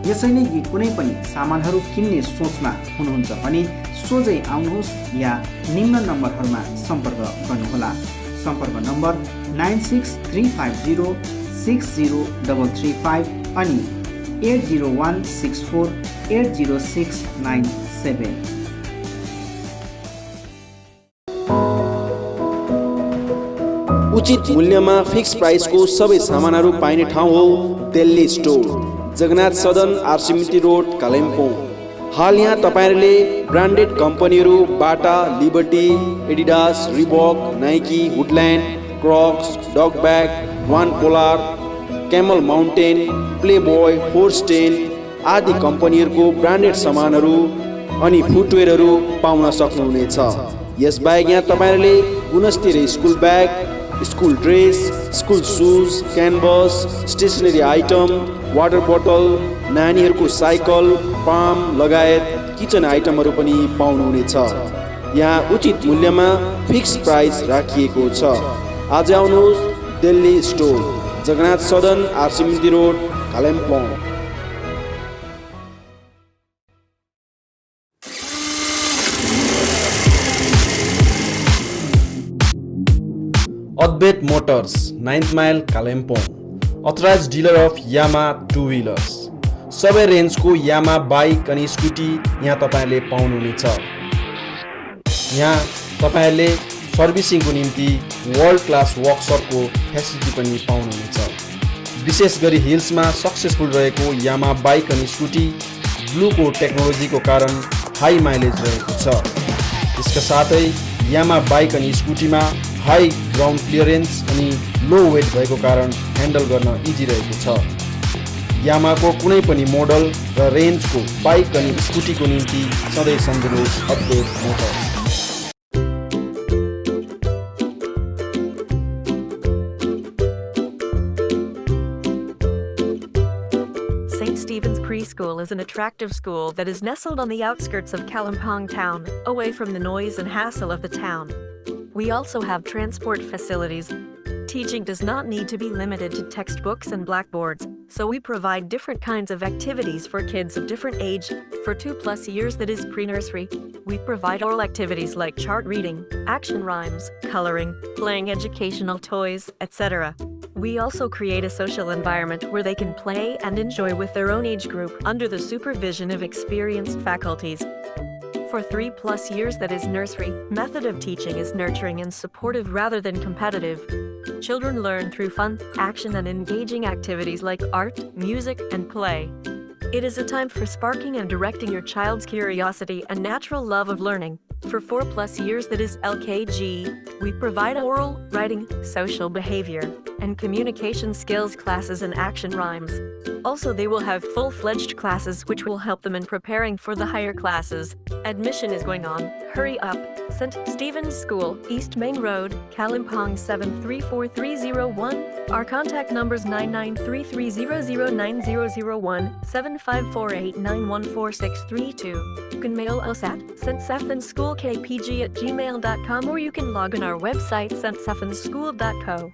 यसैले यी कुनै पनि सामानहरू किन्ने सोचमा हुनुहुन्छ भने सोझै आउनुहोस् या निम्न नम्बरहरूमा सम्पर्क गर्नुहोला। सम्पर्क नम्बर 9635060335 अनि 8016480697। उचित मूल्यमा फिक्स प्राइसको सबै सामानहरू पाइने ठाउँ हो दिल्ली स्टोर, जगन्नाथ सदन आरसीमिटी रोड कालिम्पोङ। हाल यहाँ तपाईहरुले ब्रान्डेड कम्पनीहरू Bata, Liberty, Adidas, Reebok, Nike, Woodland, Crocs, Duckback, वान पोलार, क्यामल माउन्टेन, प्लेबॉय, फोर्स्टेन आदि कम्पनीहरूको ब्रान्डेड सामानहरू अनि फुटवेयरहरू पाउन सक्नुहुनेछ। यसबाहेक यहाँ तपाईहरुले गुणस्तरीय school bag, school dress, school shoes, canvas, stationery item, water बोतल, नानीहरूको साइकल, पाम लगायत किचन आइटमहरू पनि पाउनुहुनेछ। यहाँ उचित मूल्यमा फिक्स प्राइस राखिएको छ। आज आउनुहोस् Delhi store, Jagannath Sadan RC Mintri road Kalimpong. Advait motors 9th mile Kalimpong, authorised dealer of Yamaha two wheelers. सबै रेन्जको यामा बाइक अनि स्कुटी यहाँ तपाईहरुले पाउनुहुनेछ। यहाँ तपाईहरुले सर्भिसिङको निम्ति वर्ल्ड क्लास वर्कसपको फेसिलिटी पनि पाउनुहुनेछ। विशेष गरी हिल्समा सक्सेसफुल रहेको यामा बाइक अनि स्कुटी ब्लूको टेक्नोलोजीको कारण हाई माइलेज रहेको छ। यसका साथै यामा बाइक अनि स्कुटीमा हाई ग्राउन्ड क्लियरेन्स अनि लो वेट भएको कारण ह्यान्डल गर्न इजी रहेको छ। यामाको कुनै पनि मोडल र रेन्जको बाइक अनि स्कुटीको निम्ति सधैँ सम्झनुहोस् अद्वैत Motors. St. Stephen's Preschool is an attractive school that is nestled on the outskirts of Kalimpong town, away from the noise and hassle of the town. We also have transport facilities. Teaching does not need to be limited to textbooks and blackboards, so we provide different kinds of activities for kids of different age. For 2+ years, that is pre-nursery, we provide oral activities like chart reading, action rhymes, coloring, playing educational toys, etc. We also create a social environment where they can play and enjoy with their own age group under the supervision of experienced faculties. For 3+ years, that is nursery, method of teaching is nurturing and supportive rather than competitive. Children learn through fun, action and engaging activities like art, music and play. It is a time for sparking and directing your child's curiosity and natural love of learning. For 4+ years, that is LKG, we provide oral, writing, social behavior, and communication skills classes and action rhymes. Also, they will have full-fledged classes which will help them in preparing for the higher classes. Admission is going on. Hurry up. St. Stephen's School, East Main Road, Kalimpong 734301. Our contact numbers 9933009001, 7548914632. You can mail us at ststephensschoolkpg@gmail.com or you can log on our website ststephensschool.co.